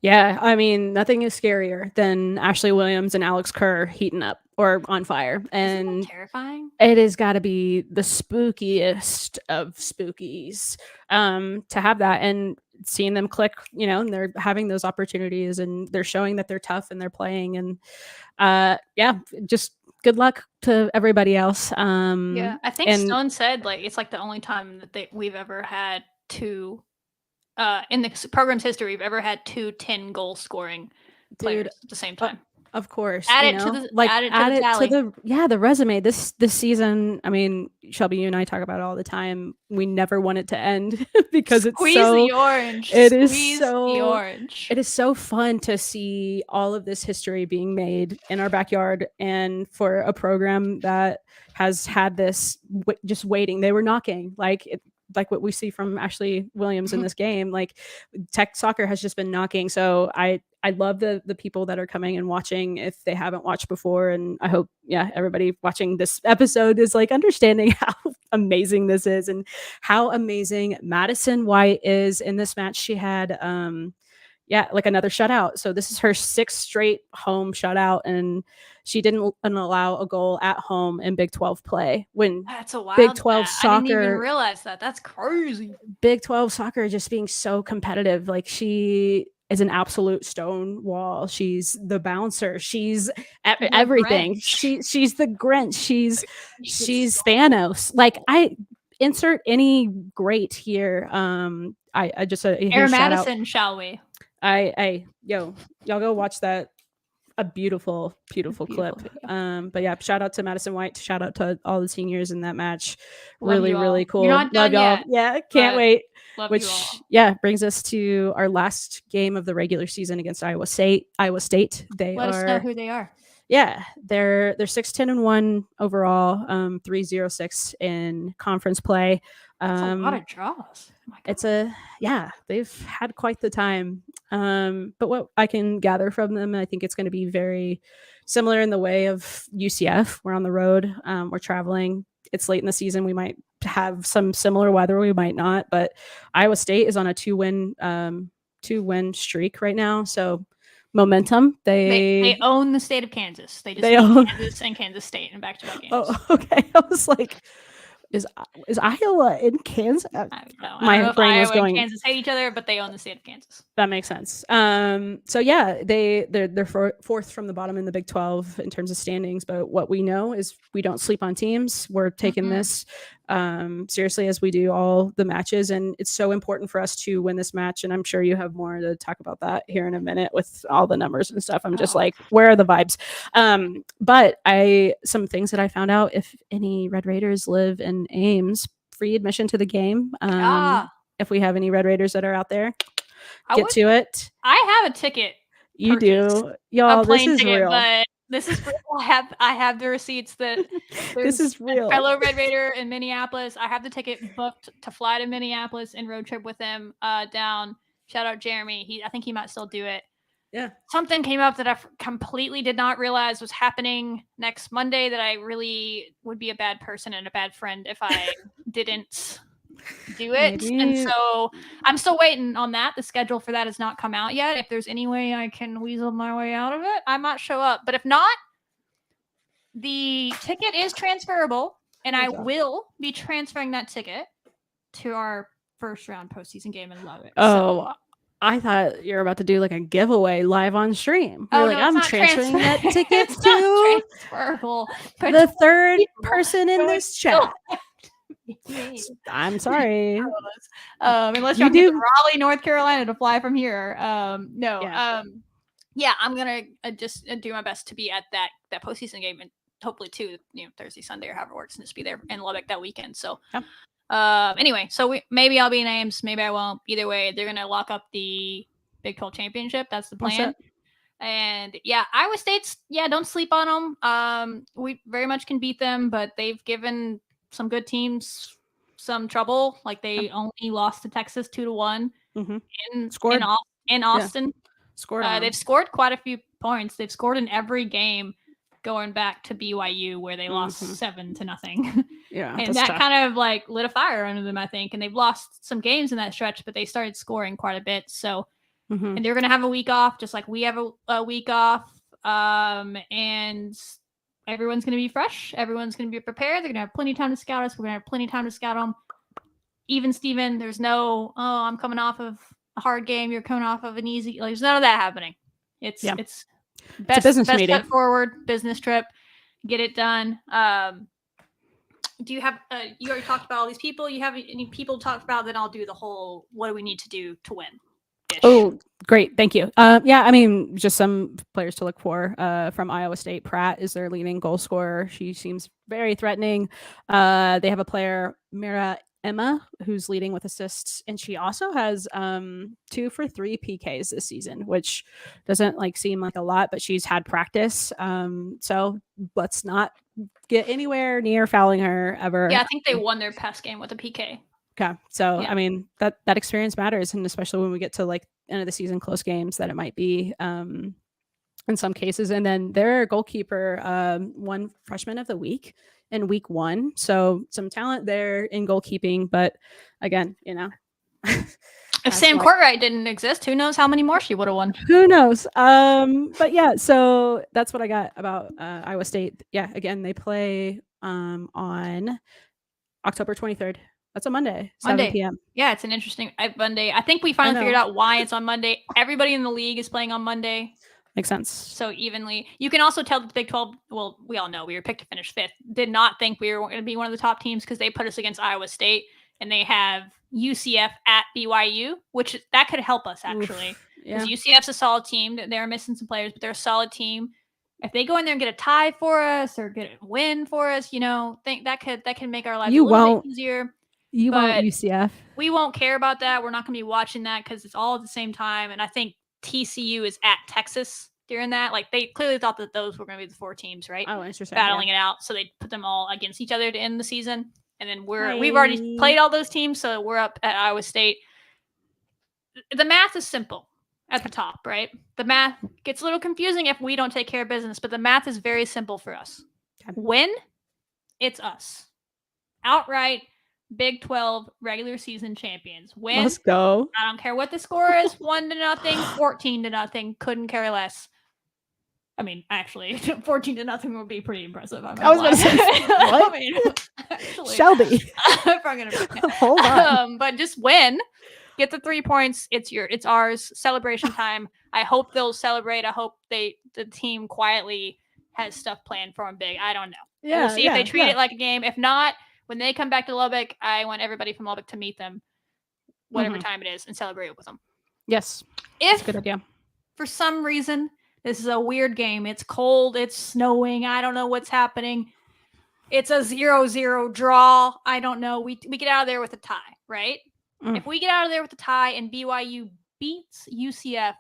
Yeah, I mean, nothing is scarier than Ashley Williams and Alex Kerr heating up or on fire. And isn't that terrifying? It has got to be the spookiest of spookies to have that, and seeing them click, and they're having those opportunities, and they're showing that they're tough and they're playing. And just good luck to everybody else. I think Stone said like it's like the only time that we've ever had 2 in the program's history, we've ever had 2 10-goal scoring players at the same time. Of course, add it to the resume this season. I mean, Shelby, you and I talk about it all the time. We never want it to end because it's the orange. It Squeeze the orange. It is so fun to see all of this history being made in our backyard, and for a program that has had this just waiting. They were knocking like what we see from Ashley Williams in this game. Like Tech Soccer has just been knocking. So I love the people that are coming and watching if they haven't watched before. And I hope, everybody watching this episode is like understanding how amazing this is and how amazing Madison White is in this match. She had, like another shutout. So this is her 6th straight home shutout, and she didn't allow a goal at home in Big 12 play. When that's a wild Big 12 soccer, I didn't even realize that. That's crazy. Big 12 soccer just being so competitive. Like she is an absolute stone wall. She's the bouncer. She's everything. She's the Grinch. She's Thanos. Like I insert any great here. I just Air Madison, shall we? Y'all go watch that. A beautiful clip. But yeah, shout out to Madison White. Shout out to all the seniors in that match. Really cool. You're not done Love y'all. Yet, can't wait. Which brings us to our last game of the regular season against Iowa State. Let us know who they are. Yeah, they're 6-10-1 overall, 3-0-6 in conference play. That's a lot of draws. They've had quite the time. But what I can gather from them, I think it's going to be very similar in the way of UCF. We're on the road. We're traveling. It's late in the season. We might have some similar weather. We might not. But Iowa State is on a 2-win streak right now. So momentum. They own the state of Kansas. They own Kansas and Kansas State in back-to-back games. Oh, okay. I was like, is Iowa in Kansas? My brain was going. Kansas hate each other, but they own the state of Kansas. That makes sense. So yeah, they're fourth from the bottom in the Big 12 in terms of standings. But what we know is we don't sleep on teams. We're taking this seriously as we do all the matches, and it's so important for us to win this match. And I'm sure you have more to talk about that here in a minute with all the numbers and stuff. I'm just like, where are the vibes? But some things that I found out: if any Red Raiders live in Ames, free admission to the game. If we have any Red Raiders that are out there, get to it. I have a ticket. You do, y'all. This is real. But this is real. I have the receipts that this is real. Fellow Red Raider in Minneapolis. I have the ticket booked to fly to Minneapolis and road trip with him down. Shout out Jeremy. I think he might still do it. Yeah. Something came up that I completely did not realize was happening next Monday that I really would be a bad person and a bad friend if I didn't do it. Maybe. And so I'm still waiting on that. The schedule for that has not come out yet. If there's any way I can weasel my way out of it, I might show up. But if not, the ticket is transferable, and I will be transferring that ticket to our first round postseason game in Lubbock. Oh, I thought you were about to do like a giveaway live on stream. I'm transferring that ticket to transferable. The third person in this chat. I'm sorry. Unless you're in Raleigh, North Carolina to fly from here. I'm gonna just do my best to be at that postseason game, and hopefully too, Thursday, Sunday, or however it works, and just be there in Lubbock that weekend. So anyway, so maybe I'll be in Ames, maybe I won't. Either way, they're gonna lock up the Big 12 championship. That's the plan. And Iowa State's, don't sleep on them. We very much can beat them, but they've given some good teams some trouble. Like they only lost to Texas 2-1 in Austin. They've scored quite a few points. They've scored in every game going back to BYU where they lost 7-0. And that kind of like lit a fire under them, I think. And they've lost some games in that stretch, but they started scoring quite a bit. So, and they're going to have a week off, just like we have a week off. And everyone's going to be fresh. Everyone's going to be prepared. They're going to have plenty of time to scout us. We're going to have plenty of time to scout them. Even Steven, there's no, I'm coming off of a hard game. You're coming off of an easy. Like, there's none of that happening. It's best business meeting. Foot forward, business trip, get it done. Do you have, you already talked about all these people. You have any people talked about? Then I'll do the whole, what do we need to do to win? Oh, great. Thank you. I mean, just some players to look for from Iowa State. Pratt is their leading goal scorer. She seems very threatening. They have a player, Mira Emma, who's leading with assists. And she also has 2 for 3 PKs this season, which doesn't like seem like a lot, but she's had practice. So let's not get anywhere near fouling her ever. Yeah, I think they won their past game with a PK. Okay. So, I mean, that experience matters. And especially when we get to like end of the season, close games that it might be in some cases. And then their goalkeeper won freshman of the week in week 1. So some talent there in goalkeeping. But again, if Sam Courtright didn't exist, who knows how many more she would have won? Who knows? But yeah, so that's what I got about Iowa State. Yeah, again, they play on October 23rd. That's a Monday, 7 p.m. Yeah, it's an interesting Monday. I think we finally figured out why it's on Monday. Everybody in the league is playing on Monday. Makes sense. So evenly. You can also tell that the Big 12, well, we all know we were picked to finish 5th. Did not think we were going to be one of the top teams because they put us against Iowa State, and they have UCF at BYU, which that could help us actually. Because UCF's a solid team. They're missing some players, but they're a solid team. If they go in there and get a tie for us or get a win for us, think that can make our lives a little bit easier. You won't UCF. We won't care about that. We're not going to be watching that because it's all at the same time. And I think TCU is at Texas during that. Like, they clearly thought that those were going to be the 4 teams, right? Oh, interesting. Battling it out. So they put them all against each other to end the season. And then we've already played all those teams, so we're up at Iowa State. The math is simple at the top, right? The math gets a little confusing if we don't take care of business, but the math is very simple for us. Win, it's us. Outright Big 12 regular season champions. Win. Let's go. I don't care what the score is. 1-0, 14-0. Couldn't care less. I mean, actually, 14-0 would be pretty impressive. I was going to say, what? I mean, actually, Shelby. Hold on. But just win. Get the 3 points. It's ours. Celebration time. I hope they'll celebrate. I hope the team quietly has stuff planned for them big. I don't know. We'll see if they treat it like a game. If not, when they come back to Lubbock, I want everybody from Lubbock to meet them, whatever time it is, and celebrate with them. Yes. If, that's a good idea. For some reason, this is a weird game. It's cold. It's snowing. I don't know what's happening. It's a 0-0 draw. I don't know. We get out of there with a tie, right? If we get out of there with a tie and BYU beats UCF,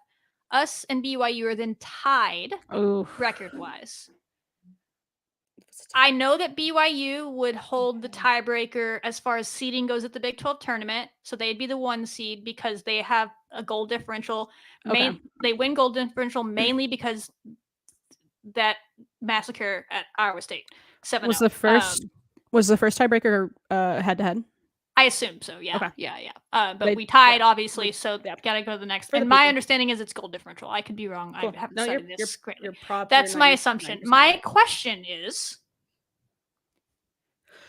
us and BYU are then tied record-wise. I know that BYU would hold the tiebreaker as far as seeding goes at the Big 12 tournament. So they'd be the 1 seed because they have a goal differential. They win goal differential mainly because that massacre at Iowa State. 7-0. Was the first tiebreaker head-to-head? I assume so, yeah. Okay. Yeah. But we tied, obviously, so gotta go to the next. And my understanding is it's goal differential. I could be wrong. Cool. I haven't studied this greatly. That's my assumption. My question is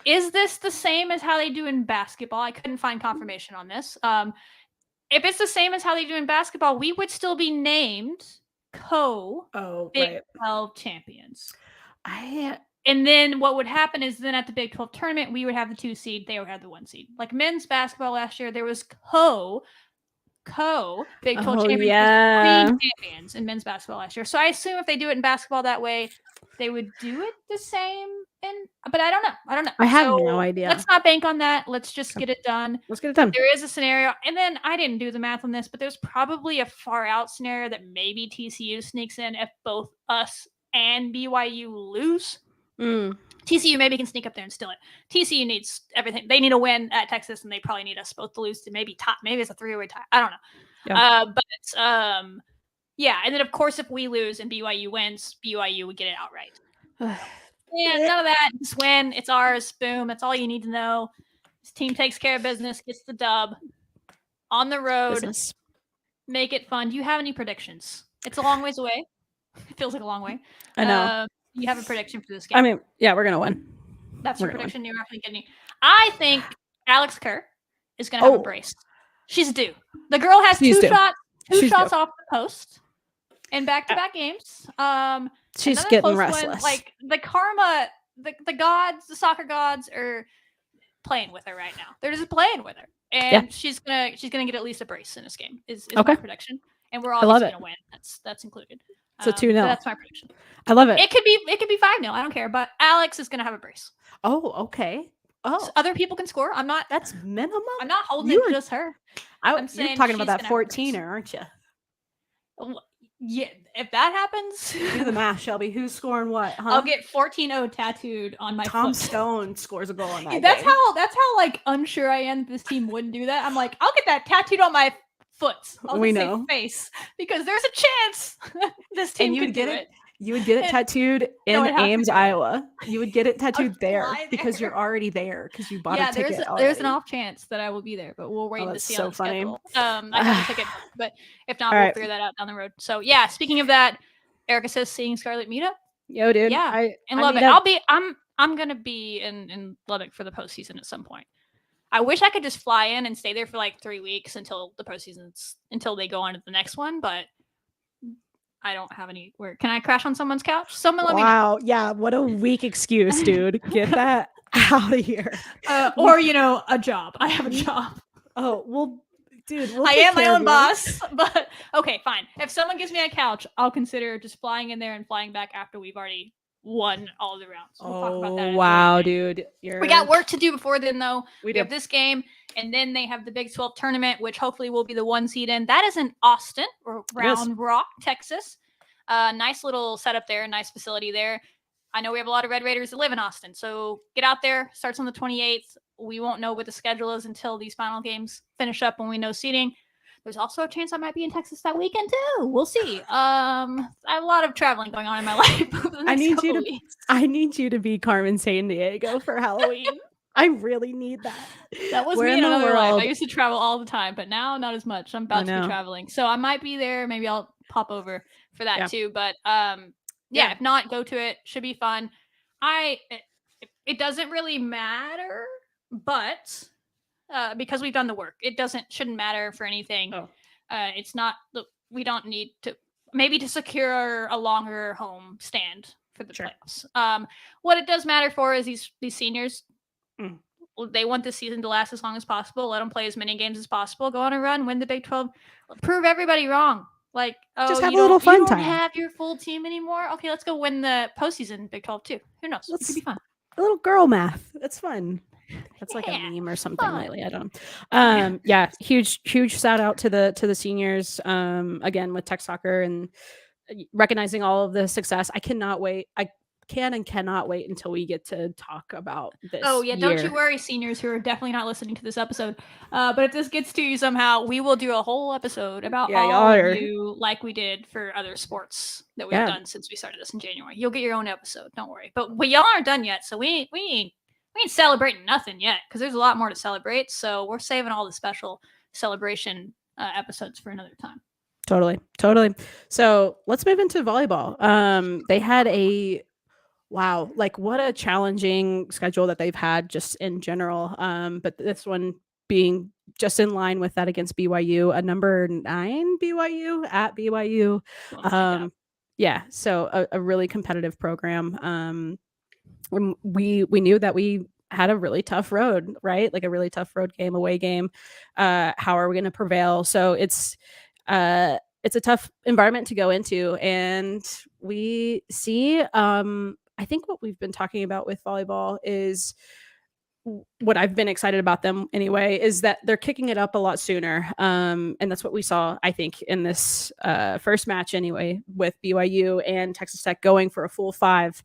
this the same as how they do in basketball? I couldn't find confirmation on this. If it's the same as how they do in basketball, we would still be named Big 12 champions. And then what would happen is then at the Big 12 tournament, we would have the 2 seed. They would have the 1 seed. Like men's basketball last year, there was Big 12 champions in men's basketball last year. So I assume if they do it in basketball that way, they would do it the same But I don't know. I have no idea. Let's not bank on that. Let's just get it done. Let's get it done. There is a scenario, and then I didn't do the math on this, but there's probably a far out scenario that maybe TCU sneaks in if both us and BYU lose. TCU maybe can sneak up there and steal it. TCU needs everything. They need a win at Texas, and they probably need us both to lose to maybe tie. Maybe it's a 3-way tie. I don't know. Yeah. Yeah. And then, of course, if we lose and BYU wins, BYU would get it outright. Yeah, none of that. Just win. It's ours. Boom. That's all you need to know. This team takes care of business, gets the dub on the road. Make it fun. Do you have any predictions? It's a long ways away. It feels like a long way. I know. You have a prediction for this game? I mean, yeah, we're gonna win. That's your prediction. You're not getting. I think Alex Kerr is gonna have a brace. She's due. The girl has two shots off the post in back-to-back games. She's getting restless. Like the karma, the gods, the soccer gods are playing with her right now. They're just playing with her, and she's gonna get at least a brace in this game. Is my prediction, and we're obviously gonna win. That's included. So 2-0. That's my prediction. I love it. It could be 5-0. I don't care, but Alex is gonna have a brace. Oh, okay. Oh, so other people can score. I'm not. That's minimum. I'm not holding it just her. I'm saying you're talking about that 14er, aren't you? Yeah, if that happens, do the math, Shelby. Who's scoring what? Huh? I'll get 14-0 tattooed on my Tom foot. Stone scores a goal on that. That's how like unsure I am this team wouldn't do that. I'm like, I'll get that tattooed on my foot. I'll just say face because there's a chance this team could get it. You would get it tattooed in Ames, Iowa. You would get it tattooed there because you're already there because you bought a ticket. There's an off chance that I will be there, but we'll wait to see on the schedule. I have a ticket, but if not, we'll figure that out down the road. So yeah, speaking of that, Erica says seeing Scarlett Muta. Yo, dude. Yeah, in Lubbock. I'm gonna be in Lubbock for the postseason at some point. I wish I could just fly in and stay there for like 3 weeks until the postseason's until they go on to the next one, but I don't have anywhere. Can I crash on someone's couch? Someone let me know. Wow. Yeah. What a weak excuse, dude. Get that out of here. Or, a job. I have a job. Oh, well, dude. I am my own boss. But okay, fine. If someone gives me a couch, I'll consider just flying in there and flying back after we've already won all the rounds. We'll talk about that. Wow, dude. We got work to do before then, though. We have this game, and then they have the Big 12 tournament, which hopefully will be the 1 seed in. That is in Austin, or Round Rock, Texas. Nice little setup there, nice facility there. I know we have a lot of Red Raiders that live in Austin, so get out there. Starts on the 28th. We won't know what the schedule is until these final games finish up when we know seeding. There's also a chance I might be in Texas that weekend too. We'll see. I have a lot of traveling going on in my life. I need you to be Carmen Sandiego for Halloween. I really need that. That was me in another life. I used to travel all the time, but now not as much. I'm about to be traveling, so I might be there. Maybe I'll pop over for that too. But if not, go to it. Should be fun. It doesn't really matter, but. Because we've done the work, it shouldn't matter for anything. It's not. We don't need to to secure a longer home stand for the playoffs. What it does matter for is these seniors. They want this season to last as long as possible. Let them play as many games as possible. Go on a run, win the Big 12, prove everybody wrong. Like, just have a little fun time. You don't have your full team anymore. Okay, let's go win the postseason Big 12 too. Who knows? It could be fun. A little girl math. That's fun. That's like a meme or something lately. I don't know. Huge shout out to the seniors. Again with Tech Soccer and recognizing all of the success. I cannot wait. I cannot wait until we get to talk about this. Oh yeah, don't you worry, seniors who are definitely not listening to this episode. But if this gets to you somehow, we will do a whole episode about all of you, like we did for other sports that we've done since we started this in January. You'll get your own episode. Don't worry. But y'all aren't done yet, so we ain't celebrating nothing yet because there's a lot more to celebrate. So we're saving all the special celebration episodes for another time. Totally. So let's move into volleyball. They had what a challenging schedule that they've had just in general. But this one being just in line with that against BYU, a number 9 BYU at BYU. So a really competitive program. We knew that we had a really tough road, right? Like a really tough road game, away game. How are we going to prevail? So it's a tough environment to go into, and we see I think what we've been talking about with volleyball is what I've been excited about them anyway, is that they're kicking it up a lot sooner. And that's what we saw, I think, in this first match anyway, with BYU and Texas Tech going for a full 5.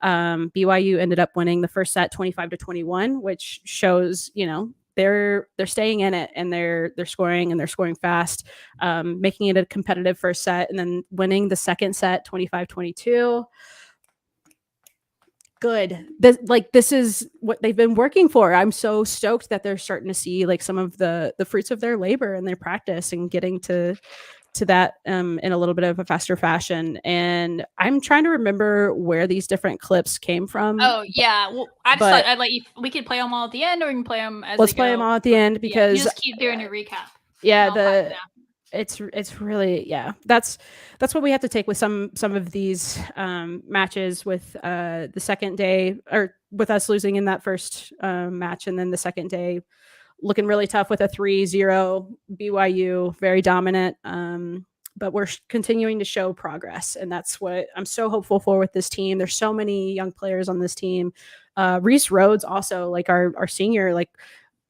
BYU ended up winning the first set 25-21, which shows, they're staying in it, and they're scoring fast, making it a competitive first set, and then winning the second set 25-22. Good. This is what they've been working for. I'm so stoked that they're starting to see like some of the fruits of their labor and their practice, and getting to that in a little bit of a faster fashion. And I'm trying to remember where these different clips came from. Oh yeah, well, I just thought I'd let you. We could play them all at the end, or we can play them as let's play them all at the end, because you just keep doing your recap. Yeah, it's really, that's what we have to take with some of these matches, with the second day, or with us losing in that first match, and then the second day looking really tough with a 3-0 BYU, very dominant, but we're continuing to show progress, and that's what I'm so hopeful for with this team. There's so many young players on this team. Reese Rhodes also, like our senior, like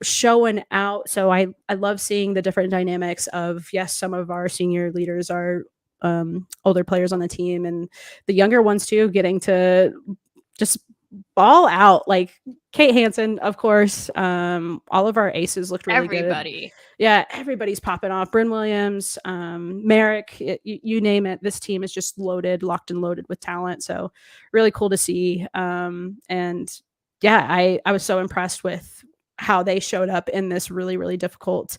showing out. So I love seeing the different dynamics of, yes, some of our senior leaders are older players on the team, and the younger ones too, getting to just ball out. Like Kate Hansen, of course. All of our aces looked really good. Yeah, everybody's popping off. Bryn Williams, Merrick, you name it. This team is just locked and loaded with talent. So really cool to see. And yeah, I was so impressed with how they showed up in this really, really difficult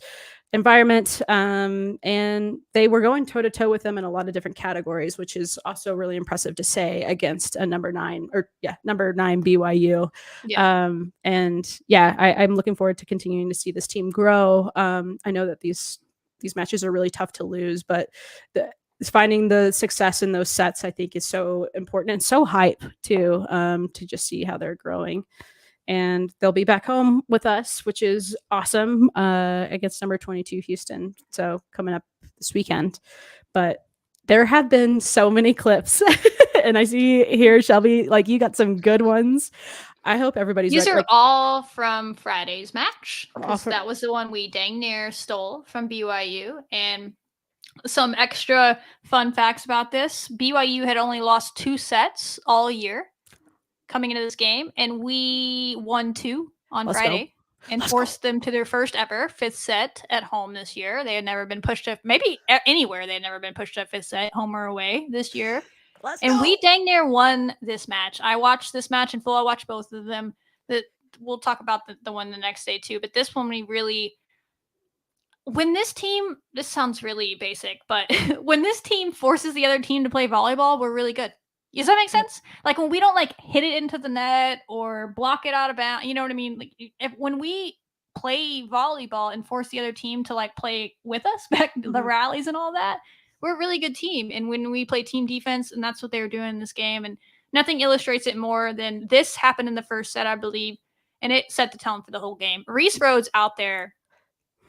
environment. And they were going toe to toe with them in a lot of different categories, which is also really impressive to say against a number 9 BYU. Yeah. And yeah, I'm looking forward to continuing to see this team grow. I know that these matches are really tough to lose, but finding the success in those sets, I think, is so important, and so hype too, to just see how they're growing. And they'll be back home with us, which is awesome, against number 22 Houston. So coming up this weekend. But there have been so many clips, and I see here, Shelby, like you got some good ones. I hope everybody's. These are all from Friday's match, because that was the one we dang near stole from BYU. And some extra fun facts about this: BYU had only lost 2 sets all year coming into this game, and we won 2 on Friday and forced them to their first ever 5th set at home this year. They had never been pushed to, maybe anywhere, they had never been pushed to a 5th set, home or away, this year. And we dang near won this match. I watched this match in full. I watched both of them. We'll talk about the one the next day too, but this one, when this team, this sounds really basic, but when this team forces the other team to play volleyball, we're really good. Does that make sense? Like when we don't like hit it into the net or block it out of bounds, you know what I mean? Like when we play volleyball and force the other team to like play with us back the rallies and all that, we're a really good team. And when we play team defense, and that's what they were doing in this game, and nothing illustrates it more than this happened in the first set, I believe, and it set the tone for the whole game. Reese Rhodes out there,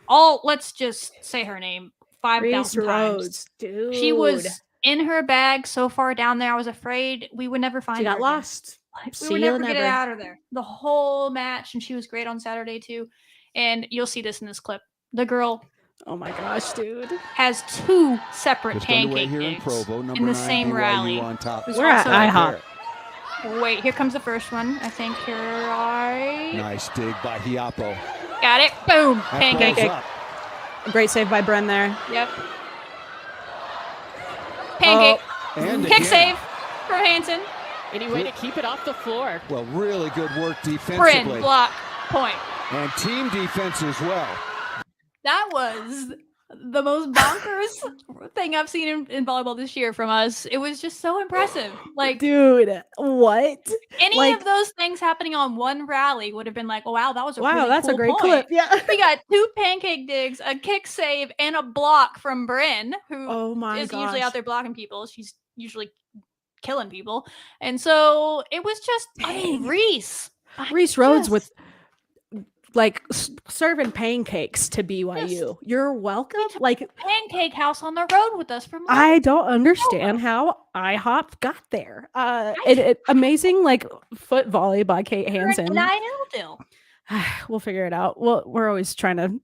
let's just say her name 5,000 times. Dude. She was in her bag so far down there. I was afraid we would never find her. She got lost. We would never get it out of there the whole match, and she was great on Saturday too. And you'll see this in this clip. The girl, oh my gosh, dude, has 2 separate pancake gigs in the same rally. We're at IHOP. Wait, here comes the first one. I think you're right. Nice dig by Hiapo. Got it. Boom. Pancake. Great save by Bren there. Yep. Pancake. Kick save from Hansen. Any way to keep it off the floor. Well, really good work defensively. Bren, block, point. And team defense as well. That was the most bonkers thing I've seen in volleyball this year from us. It was just so impressive. Like, dude, what? Any of those things happening on one rally would have been like, oh, wow, that was a really that's cool a great point. clip. Yeah. We got 2 pancake digs, a kick save, and a block from Bryn, who is usually out there blocking people. She's usually killing people. And so it was just, Reese Rhodes with like serving pancakes to BYU. You're welcome. Like pancake house on the road with us from. I don't understand how IHOP got there. Amazing like foot volley by Kate Hansen. We'll figure it out. Well, we're always trying to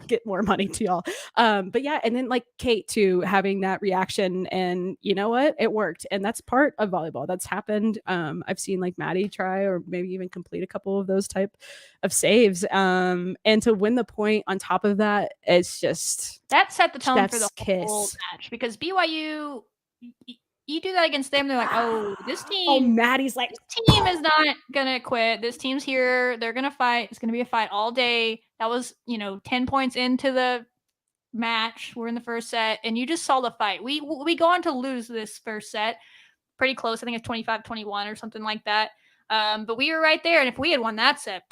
get more money to y'all. But yeah, and then like Kate too, having that reaction, and you know what? It worked. And that's part of volleyball. That's happened. I've seen like Maddie try or maybe even complete a couple of those type of saves. And to win the point on top of that, it's just that set the tone for the whole match, because BYU, you do that against them, they're like, oh, this team. Oh, Maddie's like, this team is not gonna quit. This team's here. They're gonna fight. It's gonna be a fight all day. That was, 10 points into the match. We're in the first set, and you just saw the fight. We go on to lose this first set, pretty close. I think it's 25-21 or something like that. But we were right there, and if we had won that set,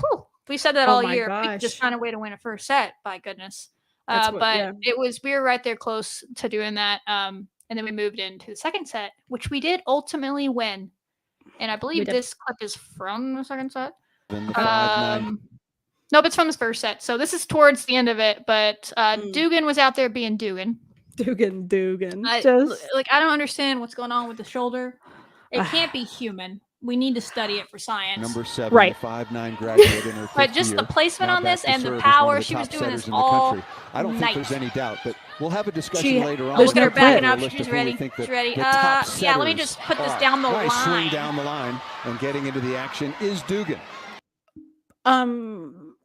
we said that all year. We just found a way to win a first set. By goodness. We were right there close to doing that. And then we moved into the second set, which we did ultimately win. And I believe this clip is from the second set. Nope, it's from the first set. So this is towards the end of it. But Dugan was out there being Dugan. Dugan. I don't understand what's going on with the shoulder. It can't be human. We need to study it for science. Number 7, right. 5'9" graduate in her fifth But just year. the placement Now on this and the is power she was doing is all I don't think there's any doubt, but we'll have a discussion later on. Look at her backing up. She's ready. She's ready. Yeah, let me just put this down the line. Nice swing down the line, and getting into the action is Dugan.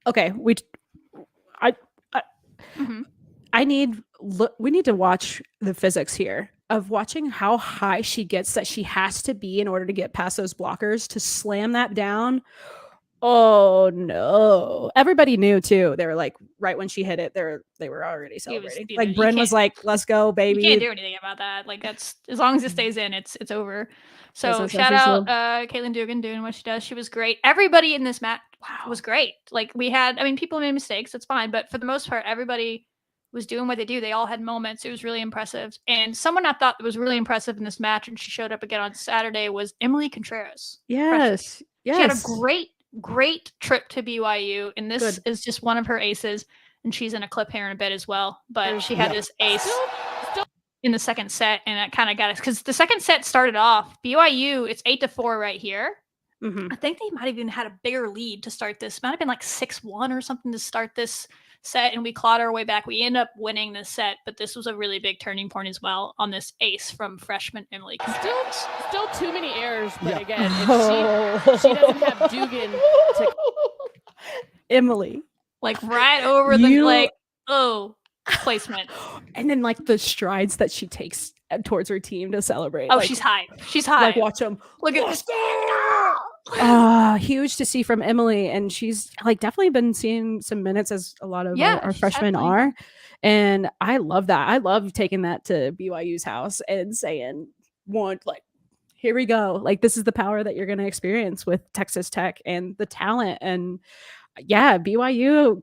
Okay, we need to watch the physics here of watching how high she gets that she has to be in order to get past those blockers to slam that down. Oh no. Everybody knew too. They were like, right when she hit it, they were already celebrating. Like Bryn was like, let's go, baby. You can't do anything about that. Like that's, as long as it stays in, it's over. So shout out Caitlin Dugan doing what she does. She was great. Everybody in this match was great. Like people made mistakes, that's fine, but for the most part, everybody was doing what they do. They all had moments. It was really impressive. And someone I thought was really impressive in this match, and she showed up again on Saturday, was Emily Contreras. Yes. She had a great trip to BYU, and this is just one of her aces, and she's in a clip here in a bit as well. But she had this ace in the second set, and that kind of got us, because the second set started off BYU. It's 8-4 right here. I think they might have even had a bigger lead to start this. Might have been like 6-1 or something to start this set, and we clawed our way back. We end up winning this set, but this was a really big turning point as well on this ace from freshman Emily. Still too many errors, but again, if she doesn't have Dugan to Emily, like right over the placement, and then like the strides that she takes towards her team to celebrate. Oh, like, she's high. Like watch them. Look at this. Huge to see from Emily, and she's like definitely been seeing some minutes as a lot of our freshmen are, and I love that. I love taking that to BYU's house and saying, here we go, like this is the power that you're going to experience with Texas Tech and the talent, and BYU,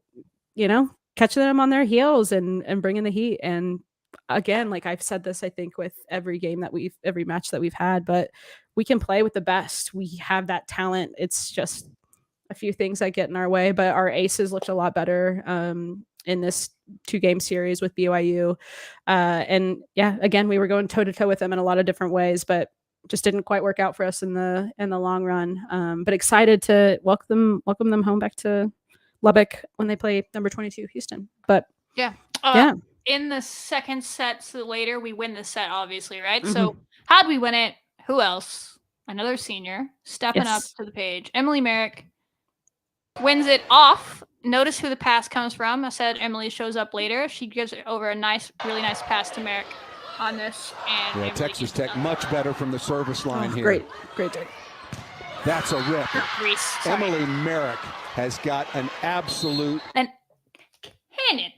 catching them on their heels and bringing the heat. And again, like I've said this, I think with every match that we've had, but we can play with the best. We have that talent. It's just a few things that get in our way, but our aces looked a lot better in this 2-game series with BYU. And again, we were going toe to toe with them in a lot of different ways, but just didn't quite work out for us in the long run. But excited to welcome them home back to Lubbock when they play number 22 Houston. But in the second set, so later we win the set, obviously, right? So how'd we win it? Who else? Another senior stepping up to the page. Emily Merrick wins it off. Notice who the pass comes from. I said Emily shows up later. She gives it over a really nice pass to Merrick on this. And Texas Tech much better from the service line here. Great day. That's a rip. Emily Merrick has got an absolute cannon.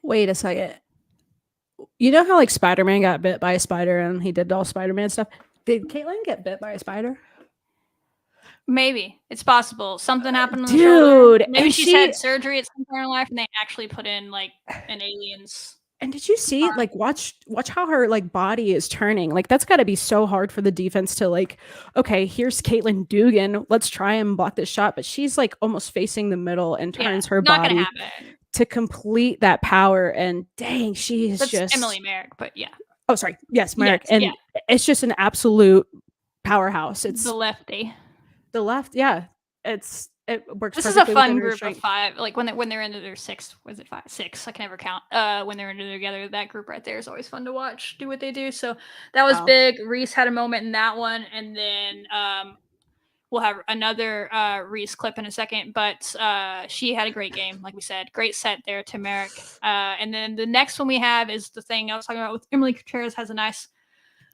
Wait a second. You know how like Spider-Man got bit by a spider and he did all Spider-Man stuff? Did Caitlin get bit by a spider? Maybe. It's possible. Something happened on the shoulder. Maybe she's had surgery at some point in her life and they actually put in like an alien's And did you see, like, watch how her like body is turning? Like, that's got to be so hard for the defense to like, okay, here's Caitlin Dugan. Let's try and block this shot. But she's like almost facing the middle and turns her body to complete that power. And dang, she's just Emily Merrick, but yeah. Oh, sorry. Yes, Merrick. Yes, and it's just an absolute powerhouse. It's the lefty. The left, yeah. It works. This is a fun group of 5. Like when they're into their 6th, was it 5? 6? I can never count. When they're into together, that group right there is always fun to watch. Do what they do. So that was big. Reese had a moment in that one, and then we'll have another Reese clip in a second. But she had a great game, like we said. Great set there to Merrick. And then the next one we have is the thing I was talking about with Emily Contreras. Has a nice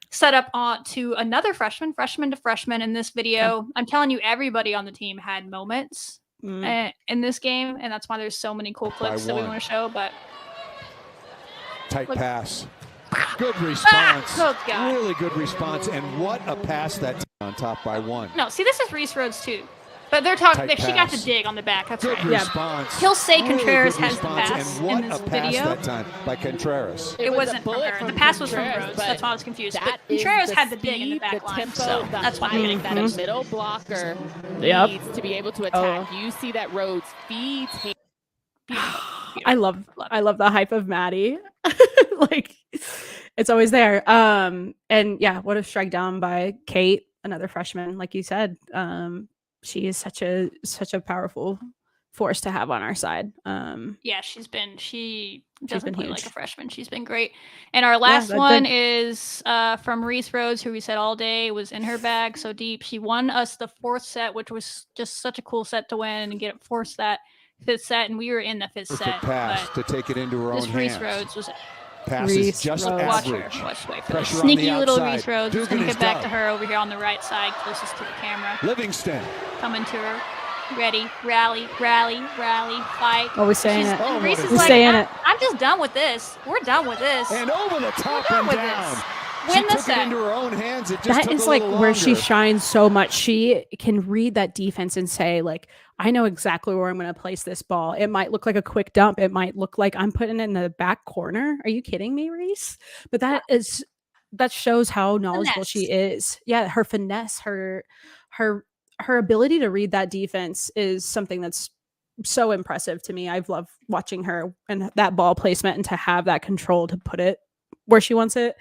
set up on to another freshman to freshman in this video. I'm telling you, everybody on the team had moments in this game, and that's why there's so many cool clips that we want to show. But tight pass, good response, really good response, and what a pass that on top by 1. No, see, this is Reese Rhodes too. But they're talking. She got the dig on the back. That's good right. response. He'll say Contreras has the pass and what in this a pass video. that time by Contreras. It wasn't from her. The pass was from Rhodes. That's why I was confused. But Contreras had the dig in the back line, so that's why I'm getting that a middle blocker needs to be able to attack. You see that Rhodes feeds him. I love the hype of Maddie. Like, it's always there. And yeah, what a strike down by Kate, another freshman, like you said. She is such a powerful force to have on our side. Yeah, she doesn't play like a freshman. She's been great. And our last one is from Reese Rhodes, who we said all day was in her bag so deep. She won us the 4th set, which was just such a cool set to win and force that 5th set, and we were in the 5th set. Pass to take it into her own hands. Reese Rhodes was passes just average. Watch wait for the sneaky little Reese Rhodes. It's going to get back to her over here on the right side, closest to the camera. Livingston coming to her. Ready, rally, fight. Oh, we're saying it. And Reese is we're like, saying it. I'm just done with this. We're done with this. And over the top and down. Win the set. It into her own hands. It just that took is a like longer. where she shines so much. She can read that defense and say, like, I know exactly where I'm going to place this ball. It might look like a quick dump. It might look like I'm putting it in the back corner. Are you kidding me, Reese? But that shows how knowledgeable she is. Yeah, her finesse, her ability to read that defense is something that's so impressive to me. I've loved watching her and that ball placement and to have that control to put it where she wants it.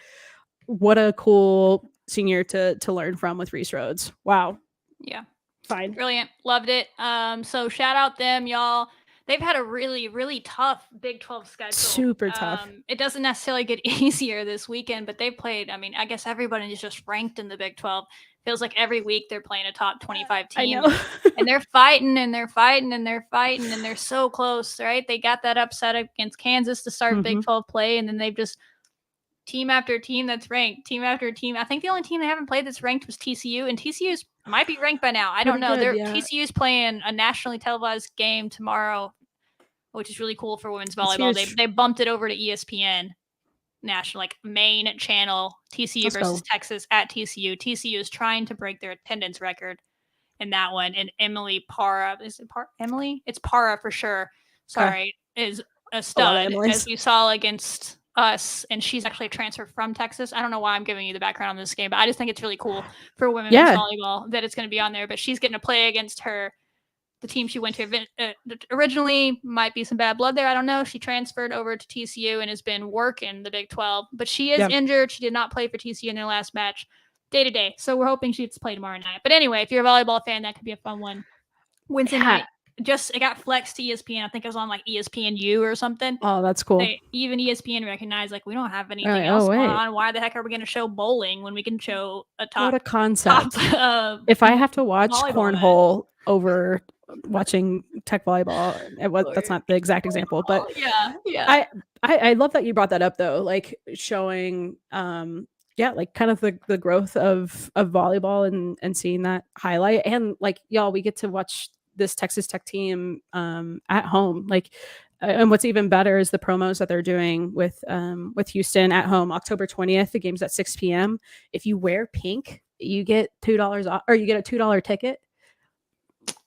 What a cool senior to learn from with Reese Rhodes. Wow. Yeah. Fine. Brilliant. Loved it. So shout out them, y'all. They've had a really, really tough Big 12 schedule. Super tough. It doesn't necessarily get easier this weekend, but they've played, I guess everybody is just ranked in the Big 12. Feels like every week they're playing a top 25 team. I know. And they're fighting and they're fighting and they're fighting and they're so close, right? They got that upset against Kansas to start Big 12 play, and then they've just team after team that's ranked, team after team. I think the only team they haven't played that's ranked was TCU, and TCU's might be ranked by now. I don't know. TCU's playing a nationally televised game tomorrow, which is really cool for women's volleyball. They bumped it over to ESPN national, like main channel. TCU versus Texas at TCU. TCU is trying to break their attendance record in that one, and Emily Para, Emily? It's Para for sure. Sorry, is a stud, as we saw against us, and she's actually a transfer from Texas. I don't know why I'm giving you the background on this game, but I just think it's really cool for women's volleyball that it's going to be on there. But she's getting to play against the team she went to originally. Might be some bad blood there. I don't know. She transferred over to TCU and has been working the Big 12, but she is injured. She did not play for TCU in their last match day to day. So we're hoping she gets to play tomorrow night. But anyway, if you're a volleyball fan, that could be a fun one. Wednesday night. It got flexed to ESPN. I think it was on like ESPNU or something. Oh, that's cool. Even ESPN recognized, like, we don't have anything else going on. Why the heck are we going to show bowling when we can show a top? What a concept. If I have to watch cornhole over watching tech volleyball, that's not the exact example, but I love that you brought that up though, like showing like kind of the growth of volleyball and seeing that highlight, and like y'all, we get to watch this Texas Tech team at home, like, and what's even better is the promos that they're doing with Houston at home, October 20th. The game's at 6 p.m. If you wear pink, you get $2 off, or you get a $2 ticket.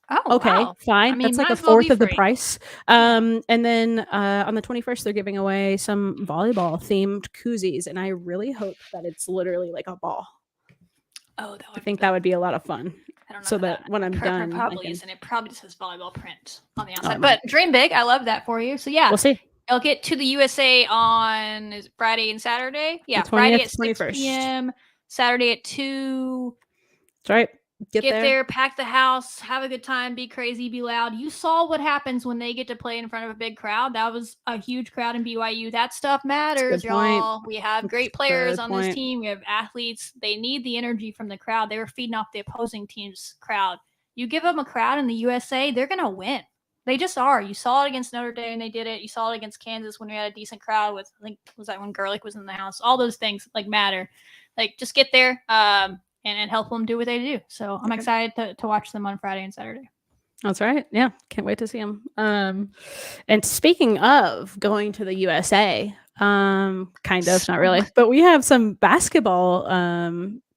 Oh, okay, wow. fine. I mean, That's like might a as well fourth be of the free. price. And then on the 21st, they're giving away some volleyball themed koozies, and I really hope that it's literally like a ball. Oh, I think that would be a lot of fun. I don't know. So that when I'm done, probably isn't. It probably just says volleyball print on the Oh, outside. it But dream big. I love that for you. So yeah, we'll see. I'll get to the USA on is it Friday and Saturday. Yeah, The 20th, Friday at 6 21st. p.m. Saturday at 2. That's right. Get there, pack the house, have a good time, be crazy, be loud. You saw what happens when they get to play in front of a big crowd. That was a huge crowd in BYU. That stuff matters, y'all. We have great players on this team. We have athletes. They need the energy from the crowd. They were feeding off the opposing team's crowd. You give them a crowd in the USA, they're going to win. They just are. You saw it against Notre Dame. They did it. You saw it against Kansas when we had a decent crowd with, I think, was that when Gerlich was in the house? All those things like matter. Like just get there. And help them do what they do. So I'm excited to watch them on Friday and Saturday. That's right. Yeah. Can't wait to see them. And speaking of going to the USA, kind of, not really, but we have some basketball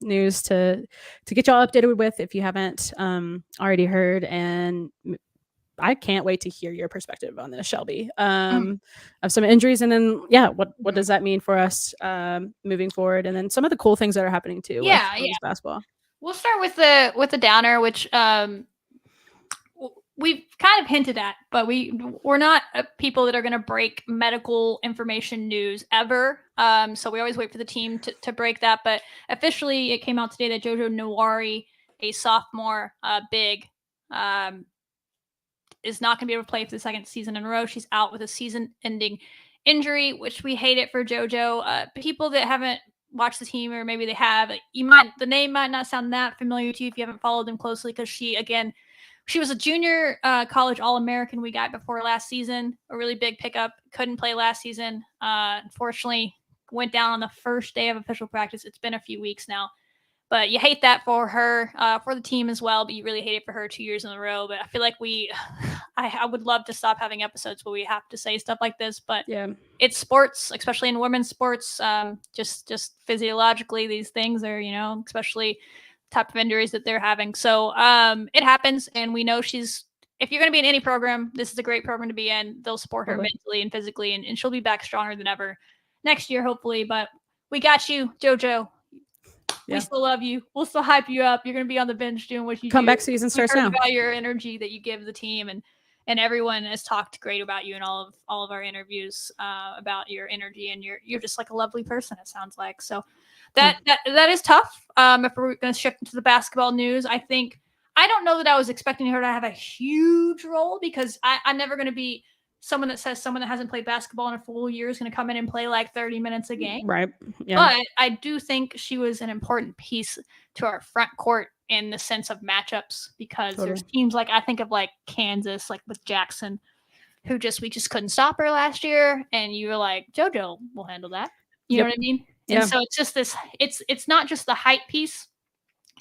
news to get y'all updated with if you haven't already heard. And I can't wait to hear your perspective on this, Shelby, of some injuries. And then, what does that mean for us moving forward? And then some of the cool things that are happening too. Yeah, with basketball. We'll start with the downer, which we've kind of hinted at, but we're not people that are going to break medical information news ever. So we always wait for the team to break that. But officially, it came out today that Jojo Nwari, a sophomore big, is not going to be able to play for the second season in a row. She's out with a season-ending injury, which we hate it for JoJo. People that haven't watched the team, or maybe they have, the name might not sound that familiar to you if you haven't followed them closely, because she was a junior college All-American we got before last season, a really big pickup. Couldn't play last season. Unfortunately, went down on the first day of official practice. It's been a few weeks now. But you hate that for her, for the team as well. But you really hate it for her 2 years in a row. But I feel like I would love to stop having episodes where we have to say stuff like this. But it's sports, especially in women's sports. Just physiologically, these things are, especially type of injuries that they're having. So it happens. And we know if you're going to be in any program, this is a great program to be in. They'll support her mentally and physically. And she'll be back stronger than ever next year, hopefully. But we got you, JoJo. We still love you. We'll still hype you up. You're going to be on the bench doing what you do. Comeback season starts now. About your energy that you give the team, and everyone has talked great about you in all of our interviews about your energy, and you're just like a lovely person. It sounds like so. That is tough. If we're going to shift into the basketball news, I don't know that I was expecting her to have a huge role, because I'm never going to be someone that says someone that hasn't played basketball in a full year is going to come in and play like 30 minutes a game. Right. Yeah. But I do think she was an important piece to our front court in the sense of matchups, because there's teams like, I think of like Kansas, like with Jackson, who we just couldn't stop her last year. And you were like, JoJo will handle that. You know what I mean? Yeah. And so it's just it's not just the height piece.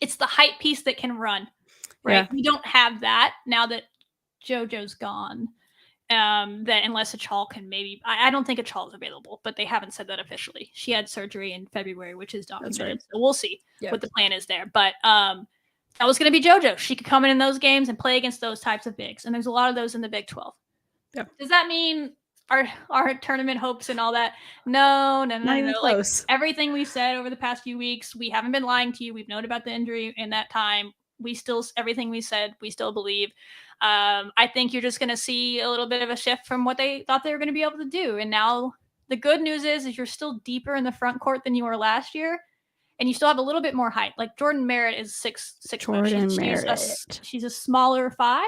It's the height piece that can run, right? Yeah. We don't have that now that JoJo's gone. That unless Achal can I don't think Achal is available, but they haven't said that officially. She had surgery in February, which is documented. Right. So we'll see what the plan is there. But that was going to be JoJo. She could come in those games and play against those types of bigs. And there's a lot of those in the Big 12. Yeah. Does that mean our tournament hopes and all that? No. Like everything we've said over the past few weeks, we haven't been lying to you. We've known about the injury in that time. Everything we said, we still believe. I think you're just going to see a little bit of a shift from what they thought they were going to be able to do. And now the good news is you're still deeper in the front court than you were last year. And you still have a little bit more height. Like Jordan Merritt is 6'6". She's a smaller 5.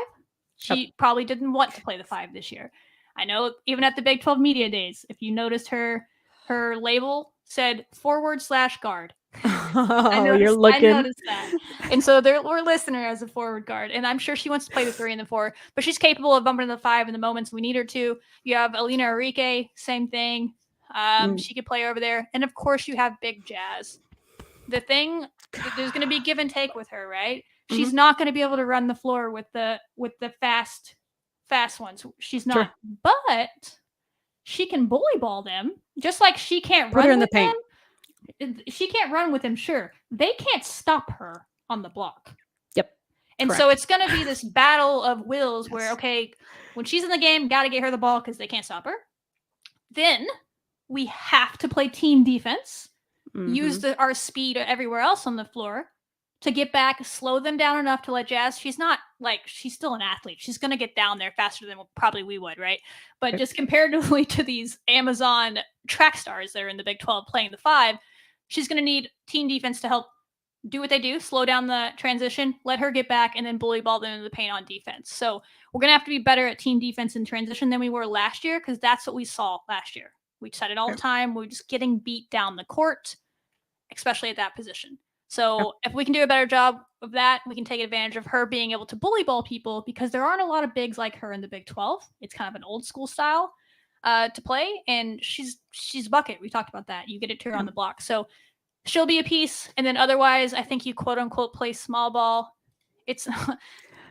She probably didn't want to play the 5 this year. I know even at the Big 12 media days, if you noticed her label said /guard. Oh, you're looking. I noticed that. And so we're listing her as a forward guard. And I'm sure she wants to play the 3 and the 4, but she's capable of bumping to the 5 in the moments we need her to. You have Alina Enrique, same thing. She could play over there. And of course you have Big Jazz. The thing, there's going to be give and take with her, right? Mm-hmm. She's not going to be able to run the floor with the fast ones. She's not. Sure. But she can bully ball them, just like she can't run in the paint. She can't run with them, sure. They can't stop her on the block. Yep. And so it's going to be this battle of wills where, okay, when she's in the game, got to get her the ball because they can't stop her. Then we have to play team defense, use our speed everywhere else on the floor to get back, slow them down enough to let Jazz. She's still an athlete. She's going to get down there faster than probably we would, right? But just comparatively to these Amazon track stars that are in the Big 12 playing the 5, she's going to need team defense to help do what they do, slow down the transition, let her get back, and then bully ball them into the paint on defense. So we're going to have to be better at team defense in transition than we were last year, because that's what we saw last year. We said it all the time. We're just getting beat down the court, especially at that position. So if we can do a better job of that, we can take advantage of her being able to bully ball people, because there aren't a lot of bigs like her in the Big 12. It's kind of an old school style to play, and she's bucket. We talked about that. You get it to her on the block. So she'll be a piece, and then otherwise, I think you quote unquote play small ball. It's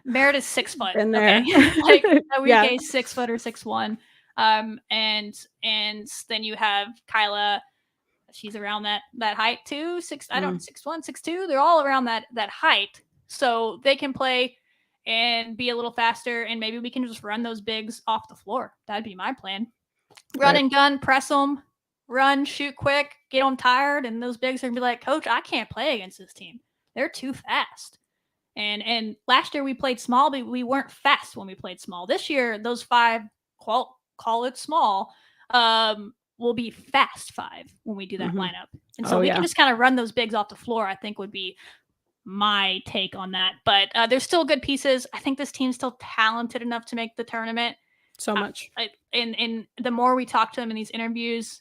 Meredith's 6 foot. In there. Okay? Like Enrique 6 foot or 6'1". And then you have Kyla. She's around that height too. 6'1", 6'2". They're all around that height, so they can play and be a little faster. And maybe we can just run those bigs off the floor. That'd be my plan. Run and gun, press them. Run, shoot quick, get them tired, and those bigs are going to be like, Coach, I can't play against this team. They're too fast. And last year we played small, but we weren't fast when we played small. This year, those 5, call it small, will be fast 5 when we do that lineup. And so we can just kind of run those bigs off the floor, I think would be my take on that. But there's still good pieces. I think this team's still talented enough to make the tournament. So much. And the more we talk to them in these interviews,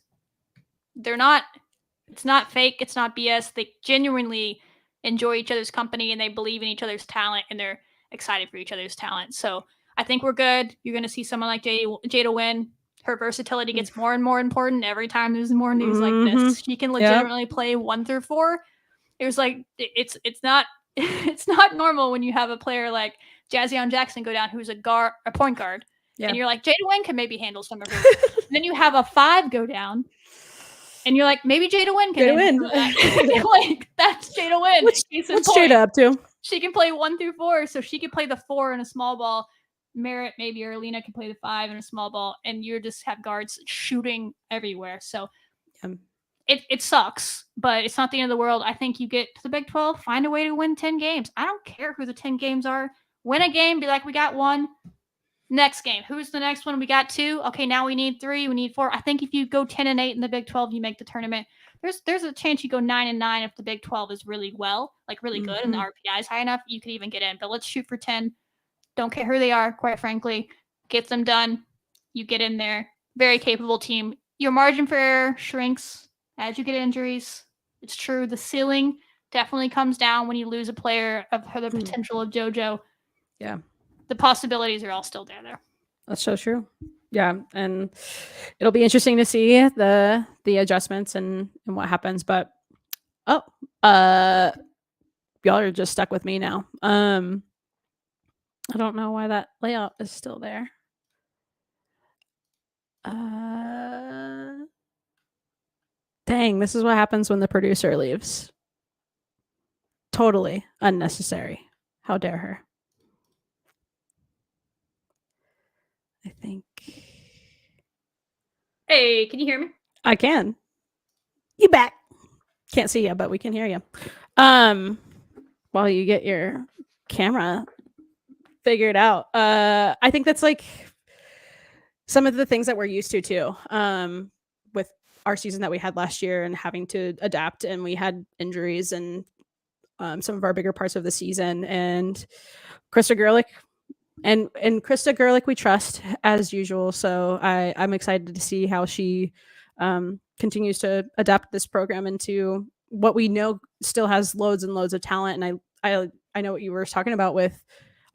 it's not fake, it's not BS. They genuinely enjoy each other's company, and they believe in each other's talent, and they're excited for each other's talent. So I think we're good. You're going to see someone like Jada win. Her versatility gets more and more important every time there's more news like this. She can legitimately play 1 through 4. It was like, it's not normal when you have a player like Jazzion Jackson go down, who's a point guard. And you're like, Jada Wynn can maybe handle some of her. Then you have a 5 go down, and you're like, maybe Jada Wynn can handle that. Like, that's Jada Wynn. What's Jada up to? She can play 1 through 4, so she can play the 4 in a small ball. Merritt maybe, or Alina can play the 5 in a small ball, and you just have guards shooting everywhere. So it sucks, but it's not the end of the world. I think you get to the Big 12, find a way to win 10 games. I don't care who the 10 games are. Win a game, be like, we got 1. Next game, who's the next one? We got 2. Okay, now we need 3. We need 4. I think if you go 10-8 in the Big 12, you make the tournament. There's a chance you go 9-9 if the Big 12 is really good, and the RPI is high enough. You could even get in. But let's shoot for 10. Don't care who they are, quite frankly. Get them done. You get in there. Very capable team. Your margin for error shrinks as you get injuries. It's true. The ceiling definitely comes down when you lose a player of the potential of JoJo. Yeah. The possibilities are all still there. That's so true. Yeah, and it'll be interesting to see the adjustments and what happens. But y'all are just stuck with me now. I don't know why that layout is still there. Dang, this is what happens when the producer leaves. Totally unnecessary. How dare her? I think. Hey, can you hear me? I can. You back? Can't see you, but we can hear you. While you get your camera figured out, I think that's like some of the things that we're used to too. With our season that we had last year and having to adapt, and we had injuries and some of our bigger parts of the season, and Krista Gerlich. And Krista Gerlich we trust as usual. So I'm excited to see how she continues to adapt this program into what we know still has loads and loads of talent. And I know what you were talking about with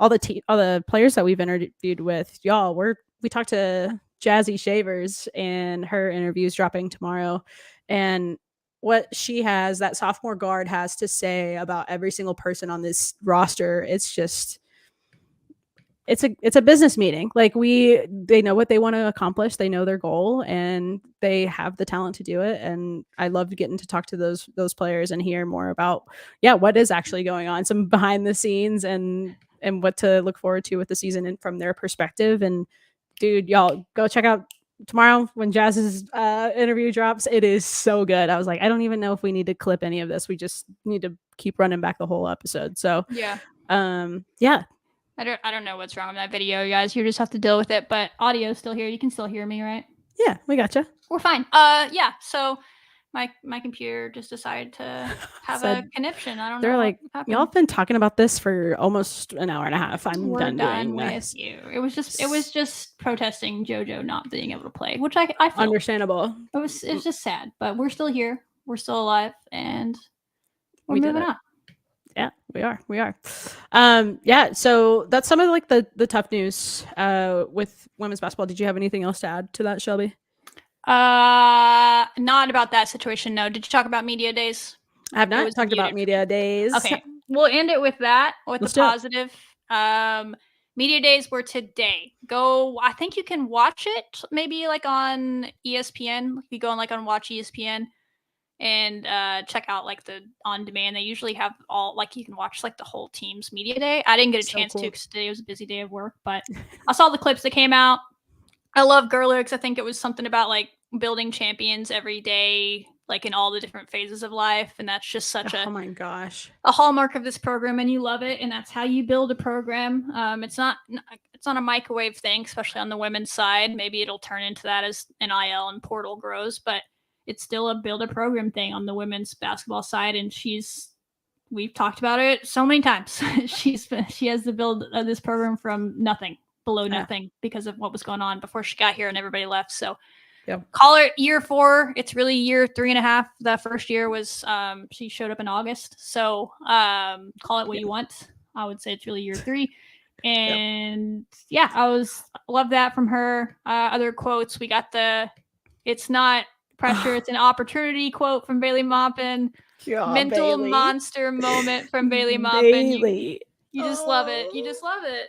all the players that we've interviewed with. Y'all, we talked to Jazzy Shavers, and her interview's dropping tomorrow. And what she has, that sophomore guard has to say about every single person on this roster, it's just it's a business meeting. Like they know what they want to accomplish. They know their goal and they have the talent to do it. And I loved getting to talk to those players and hear more about, what is actually going on, some behind the scenes and what to look forward to with the season and from their perspective. And dude, y'all go check out tomorrow when Jazz's interview drops. It is so good. I was like, I don't even know if we need to clip any of this. We just need to keep running back the whole episode. So yeah. I don't know what's wrong with that video, you guys. You just have to deal with it. But audio's still here. You can still hear me, right? Yeah, we gotcha. We're fine. So my computer just decided to have a conniption. I don't know. They're like, y'all have been talking about this for almost an hour and a half. We're done doing this. It was just protesting JoJo not being able to play, which I feel understandable. It's just sad, but we're still here. We're still alive, and we're moving on. Yeah, we are. So that's some of like the tough news with women's basketball. Did you have anything else to add to that, Shelby? Not about that situation. No. Did you talk about media days? I have not talked about media days. Okay, we'll end it with that. Let's the positive. Media days were today. I think you can watch it maybe like on ESPN. If you go on Watch ESPN. And check out like the on demand. They usually have all like you can watch like the whole team's media day. I didn't get a chance to because today was a busy day of work, but I saw the clips that came out. I love Gerlich's. I think it was something about like building champions every day, like in all the different phases of life, and that's just such a hallmark of this program, and you love it, and that's how you build a program. It's not a microwave thing, especially on the women's side. Maybe it'll turn into that as NIL and portal grows, but it's still a build a program thing on the women's basketball side. And we've talked about it so many times. She has to build this program from nothing, below nothing because of what was going on before she got here and everybody left. So call it year 4. It's really year 3.5. The first year was, she showed up in August. So call it what you want. I would say it's really year 3. And I love that from her. Other quotes, we got it's not pressure, it's an opportunity quote from Bailey Maupin. Mental Bailey. Monster moment from Bailey Maupin. You just love it. You just love it.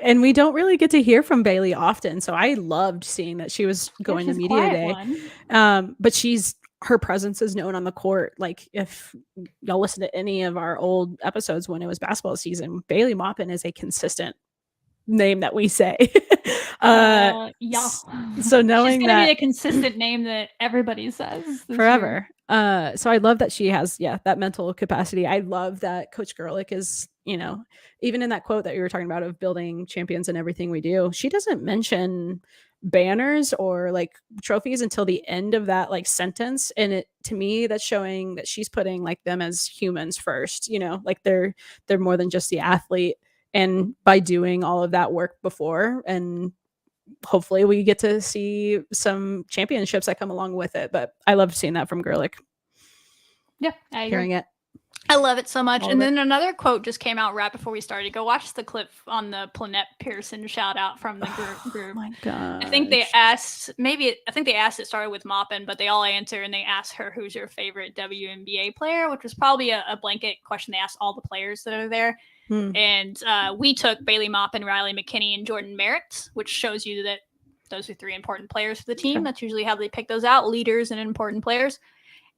And we don't really get to hear from Bailey often, so I loved seeing that she was going to media day. But her presence is known on the court. Like if y'all listen to any of our old episodes when it was basketball season, Bailey Maupin is a consistent name that we say. So knowing she's gonna be a consistent name that everybody says forever. So I love that she has that mental capacity. I love that Coach Gerlich is, even in that quote that you were talking about of building champions in everything we do, she doesn't mention banners or like trophies until the end of that like sentence. And it, to me, that's showing that she's putting like them as humans first, like they're more than just the athlete. And by doing all of that work before, and hopefully we get to see some championships that come along with it. But I loved seeing that from Gerlich. Yeah, I agree. Hearing it. I love it so much. And then another quote just came out right before we started. Go watch the clip on the Planette Pearson shout out from the group. Oh my God. I think they asked, it started with Maupin, but they all answer and they asked her, who's your favorite WNBA player, which was probably a blanket question they asked all the players that are there. And we took Bailey Maupin, Riley McKinney, and Jordan Merritt, which shows you that those are 3 important players for the team. That's usually how they pick those out, leaders and important players.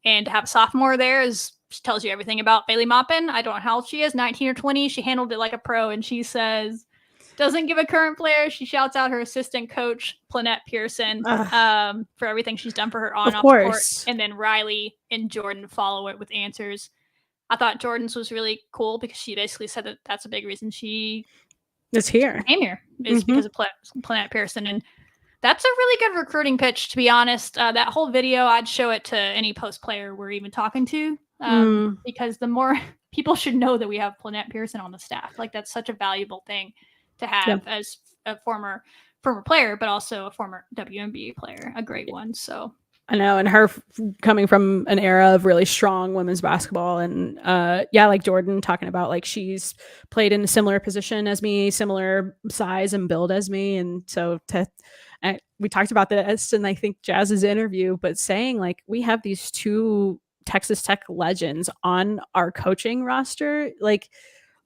And to have a sophomore there tells you everything about Bailey Maupin. I don't know how old she is, 19 or 20. She handled it like a pro, and she says, doesn't give a current player. She shouts out her assistant coach, Planette Pearson, for everything she's done for her on off the court. And then Riley and Jordan follow it with answers. I thought Jordan's was really cool because she basically said that that's a big reason she came here is because of Planette Pearson. And that's a really good recruiting pitch, to be honest. That whole video, I'd show it to any post player we're even talking to because the more people should know that we have Planette Pearson on the staff. Like that's such a valuable thing to have as a former player, but also a former WNBA player, a great one. So I know, and her coming from an era of really strong women's basketball, and like Jordan talking about like she's played in a similar position as me, similar size and build as me, and so we talked about this in I think Jazz's interview, but saying like we have these 2 Texas Tech legends on our coaching roster, like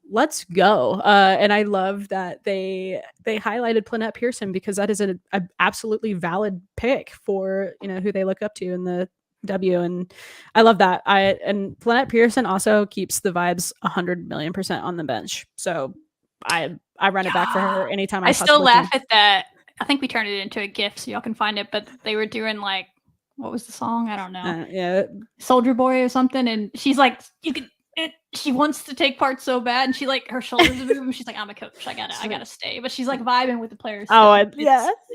let's go. And I love that they highlighted Plannette Pearson because that is an absolutely valid pick for, who they look up to in the W. And I love that. And Plannette Pearson also keeps the vibes 100,000,000% on the bench. So I run it back for her anytime I still laugh at that. I think we turned it into a GIF so y'all can find it, but they were doing like, what was the song? I don't know. Soldier Boy or something. And she's like, she wants to take part so bad, and she like her shoulders are moving. She's like, I'm a coach, I gotta stay. But she's like vibing with the players.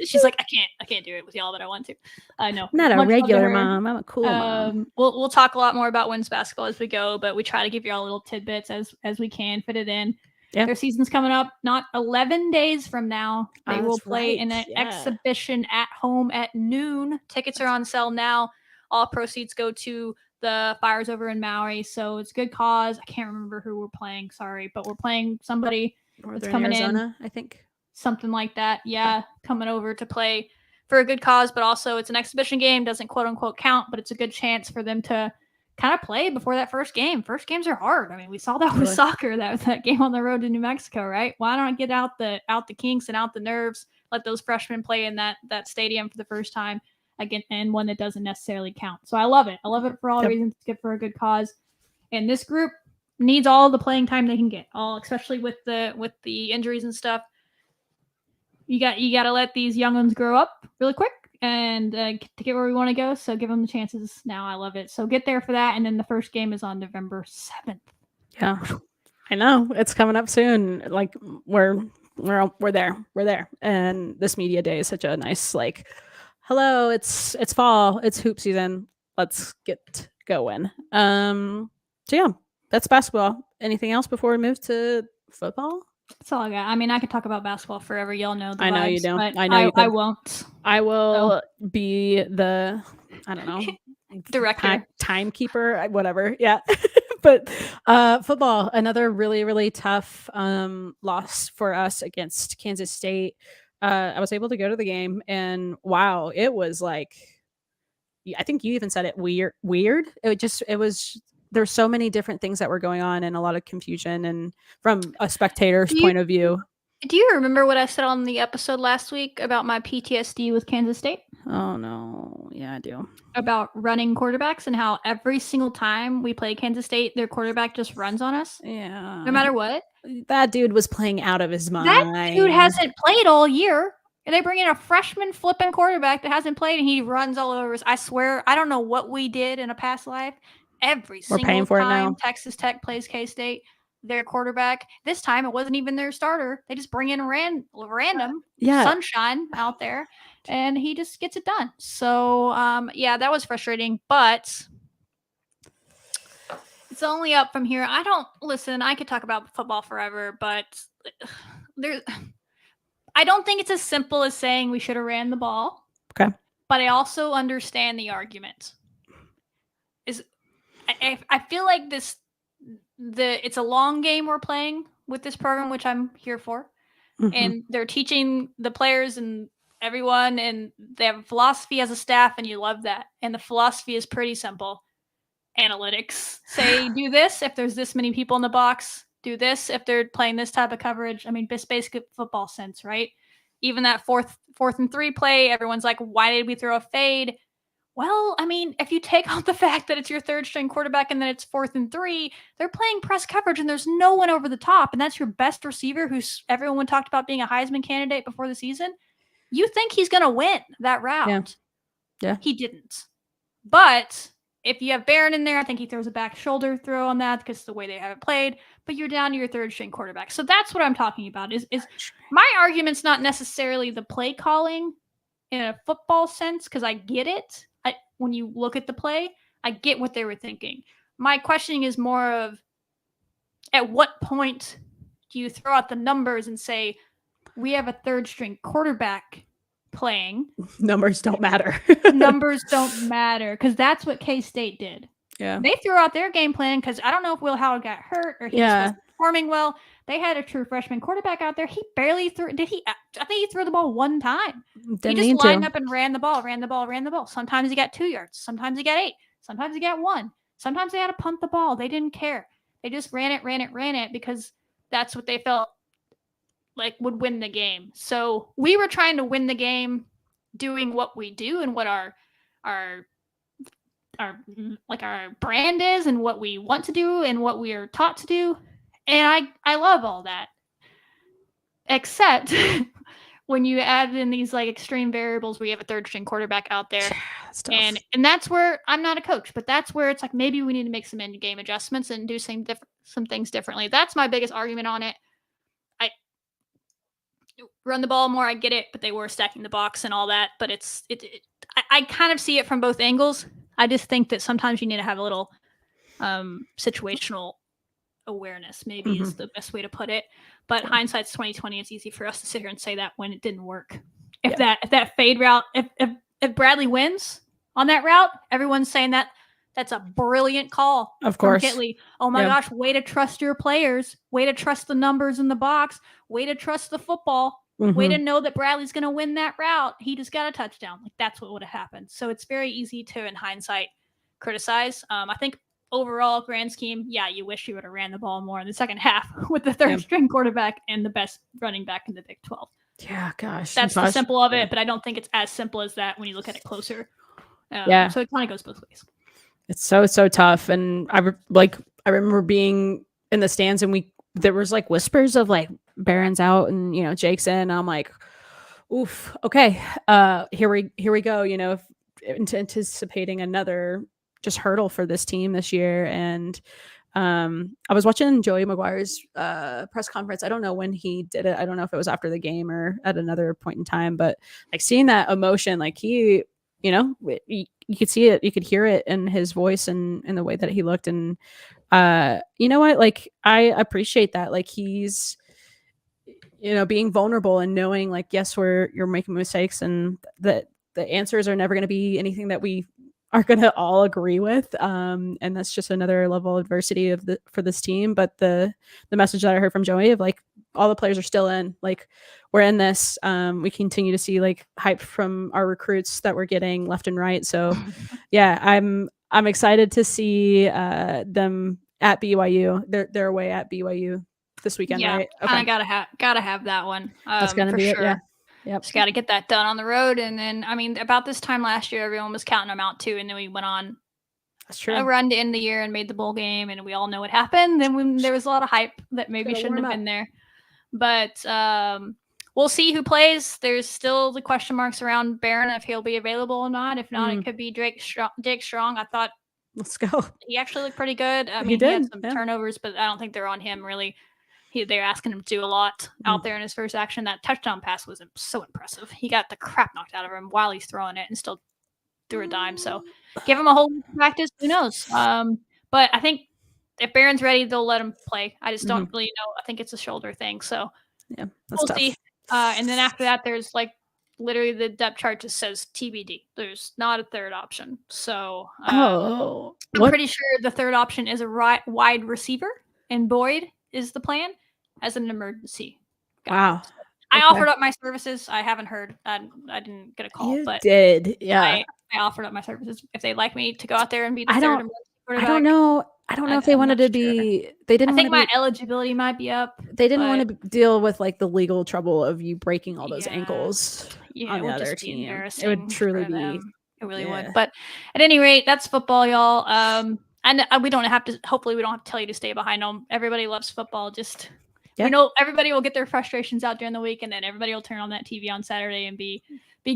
She's like, I can't do it with y'all, but I want to. I know. Not a regular mom. I'm a cool mom. We'll talk a lot more about women's basketball as we go, but we try to give you all little tidbits as we can fit it in. Yeah. Their season's coming up not 11 days from now. They will play in an exhibition at home at noon. Tickets are on sale now. All proceeds go to the fires over in Maui, so it's a good cause. I can't remember who we're playing, sorry, but we're playing somebody that's coming Arizona, I think. Something like that. Yeah, coming over to play for a good cause, but also it's an exhibition game, doesn't quote unquote count, but it's a good chance for them to kind of play before that first game. First games are hard. I mean, we saw that with soccer, that game on the road to New Mexico, right? Why don't I get out the kinks and out the nerves, let those freshmen play in that stadium for the first time? Again, and one that doesn't necessarily count. So I love it. I love it for all reasons. It's good for a good cause. And this group needs all the playing time they can get, especially with the injuries and stuff. You got to let these young ones grow up really quick and to get where we want to go. So give them the chances now. I love it. So get there for that. And then the first game is on November 7th. Yeah, I know it's coming up soon. Like we're there. And this media day is such a nice hello, it's fall, it's hoop season, let's get going. So yeah, that's basketball. Anything else before we move to football? That's all I got. I mean, I could talk about basketball forever. Y'all know the I know vibes, you don't. But I know you I won't. I will be the, I don't know, director, timekeeper, whatever. Yeah. But football, another really, really tough loss for us against Kansas State. I was able to go to the game, and wow, it was I think you even said it weird. It was there's so many different things that were going on and a lot of confusion, and from a spectator's point of view. Do you remember what I said on the episode last week about my PTSD with Kansas State? Oh no. Yeah, I do. About running quarterbacks and how every single time we play Kansas State, their quarterback just runs on us. Yeah. No matter what. That dude was playing out of his mind. That dude hasn't played all year. And they bring in a freshman flipping quarterback that hasn't played, and he runs all over us. I swear, I don't know what we did in a past life. Every single time Texas Tech plays K-State, their quarterback, this time it wasn't even their starter. They just bring in random sunshine out there, and he just gets it done. So, that was frustrating, but it's only up from here. I could talk about football forever, but I don't think it's as simple as saying we should have ran the ball. Okay. But I also understand the argument. I feel like it's a long game we're playing with this program, which I'm here for. Mm-hmm. And they're teaching the players and everyone, and they have a philosophy as a staff, and you love that. And the philosophy is pretty simple. Analytics say do this if there's this many people in the box, do this if they're playing this type of coverage. I mean, basic football sense, right? Even that fourth and 3 play, everyone's like, why did we throw a fade? Well, I mean, if you take out the fact that it's your third string quarterback and then it's 4th and 3, they're playing press coverage and there's no one over the top. And that's your best receiver, who's everyone talked about being a Heisman candidate before the season. You think he's going to win that route. Yeah. He didn't. But if you have Barron in there, I think he throws a back shoulder throw on that because the way they haven't played. But you're down to your third string quarterback. So that's what I'm talking about. Is my argument's not necessarily the play calling in a football sense, because I get it. When you look at the play, I get what they were thinking. My questioning is more of, at what point do you throw out the numbers and say, we have a third string quarterback playing? Numbers don't matter. Numbers don't matter, because that's what K-State did. Yeah. They threw out their game plan because I don't know if Will Howard got hurt or he was performing well. They had a true freshman quarterback out there. He barely threw. I think he threw the ball one time. He just lined up and ran the ball. Sometimes he got 2 yards. Sometimes he got 8. Sometimes he got 1. Sometimes they had to punt the ball. They didn't care. They just ran it because that's what they felt like would win the game. So we were trying to win the game doing what we do and what our brand is and what we want to do and what we are taught to do. And I love all that. Except when you add in these like extreme variables where you have a third string quarterback out there. And that's where I'm not a coach, but that's where it's like maybe we need to make some end game adjustments and do some things differently. That's my biggest argument on it. I run the ball more, I get it, but they were stacking the box and all that. But I kind of see it from both angles. I just think that sometimes you need to have a little situational awareness, maybe is the best way to put it. But hindsight's 2020. It's easy for us to sit here and say that when it didn't work. If that fade route, if Bradley wins on that route, everyone's saying that's a brilliant call. Of course. Kitley. Oh my gosh, way to trust your players. Way to trust the numbers in the box. Way to trust the football. Way to know that Bradley's going to win that route. He just got a touchdown. Like that's what would have happened. So it's very easy to, in hindsight, criticize. I think overall grand scheme, you wish you would have ran the ball more in the second half with the third string quarterback and the best running back in the Big 12. Yeah, gosh. That's the simple of it, but I don't think it's as simple as that when you look at it closer. So it kind of goes both ways. It's so tough. And I remember being in the stands and there was like whispers of like Barron's out and, you know, Jake's in. And I'm like, oof, okay. Here we go, you know, anticipating another just hurdle for this team this year. And I was watching Joey McGuire's press conference. I don't know when he did it. I don't know if it was after the game or at another point in time, but like seeing that emotion, like he, you know, you could see it, you could hear it in his voice and in the way that he looked. And you know what, like I appreciate that. Like he's, you know, being vulnerable and knowing like, yes, you're making mistakes and that the answers are never going to be anything that we are going to all agree with. And that's just another level of adversity for this team. But the message that I heard from Joey of like, all the players are still in, like we're in this. We continue to see like hype from our recruits that we're getting left and right. So yeah, I'm excited to see them at BYU. They're away at BYU this weekend, right? Okay. I gotta have that one. That's gonna for be sure. It, yeah. Yep. Just got to get that done on the road. And then, I mean, about this time last year, everyone was counting them out too. And then we went on a run to end the year and made the bowl game. And we all know what happened. Then there was a lot of hype that maybe shouldn't have been there. But we'll see who plays. There's still the question marks around Barron, if he'll be available or not. If not, it could be Jake Strong. I thought, let's go. He actually looked pretty good. I mean, he had some turnovers, but I don't think they're on him really. They're asking him to do a lot out there in his first action. That touchdown pass was so impressive. He got the crap knocked out of him while he's throwing it and still threw a dime. So give him a whole practice. Who knows? But I think if Barron's ready, they'll let him play. I just don't really know. I think it's a shoulder thing. So yeah, we'll see. And then after that, there's like literally the depth chart just says TBD. There's not a third option. So I'm pretty sure the third option is a wide receiver, and Boyd is the plan as an emergency. Wow. I offered up my services. I haven't heard. I didn't get a call. You but did. Yeah. I offered up my services if they'd like me to go out there and be the third emergency quarterback. I don't know if they wanted to be. They didn't. I think my eligibility might be up. They didn't want to deal with like the legal trouble of you breaking all those ankles on the other team. It would truly be. It really would. But at any rate, that's football, y'all. And we don't have to. Hopefully, we don't have to tell you to stay behind them. Everybody loves football. Just you know, everybody will get their frustrations out during the week, and then everybody will turn on that TV on Saturday and be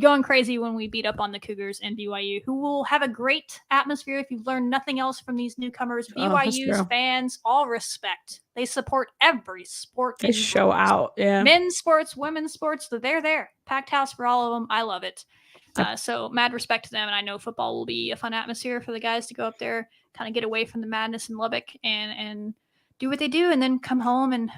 going crazy when we beat up on the Cougars and BYU, who will have a great atmosphere. If you've learned nothing else from these newcomers, BYU's fans all respect. They support every sport. They show out. Yeah, men's sports, women's sports. They're there. Packed house for all of them. I love it. So mad respect to them, and I know football will be a fun atmosphere for the guys to go up there, kind of get away from the madness in Lubbock and do what they do, and then come home and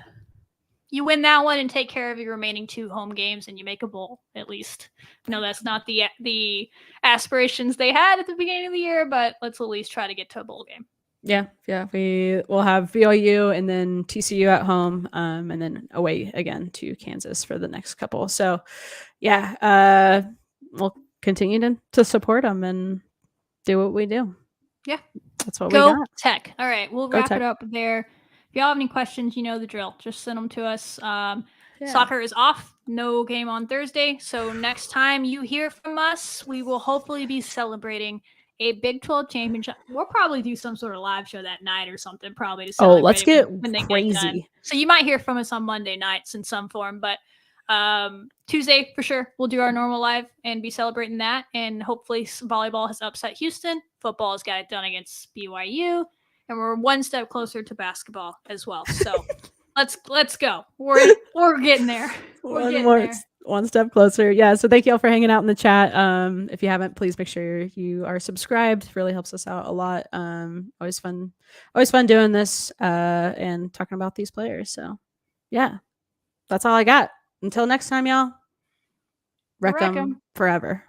you win that one and take care of your remaining 2 home games, and you make a bowl at least. No, that's not the aspirations they had at the beginning of the year, but let's at least try to get to a bowl game. Yeah. We will have BYU and then TCU at home, and then away again to Kansas for the next couple. So, yeah, we'll continue to support them and do what we do. Yeah, that's what we got. Go Tech. All right, we'll wrap it up there. If y'all have any questions, you know the drill. Just send them to us. Soccer is off. No game on Thursday. So next time you hear from us, we will hopefully be celebrating a Big 12 championship. We'll probably do some sort of live show that night or something, probably to celebrate. Oh, let's get when they crazy. Get done. So you might hear from us on Monday nights in some form, but Tuesday for sure we'll do our normal live and be celebrating that. And hopefully volleyball has upset Houston. Football has got it done against BYU, and we're one step closer to basketball as well. So let's go. We're getting there. One step closer. Yeah. So thank you all for hanging out in the chat. If you haven't, please make sure you are subscribed. It really helps us out a lot. Always fun doing this and talking about these players. So yeah, that's all I got. Until next time, y'all. Wreck 'em forever.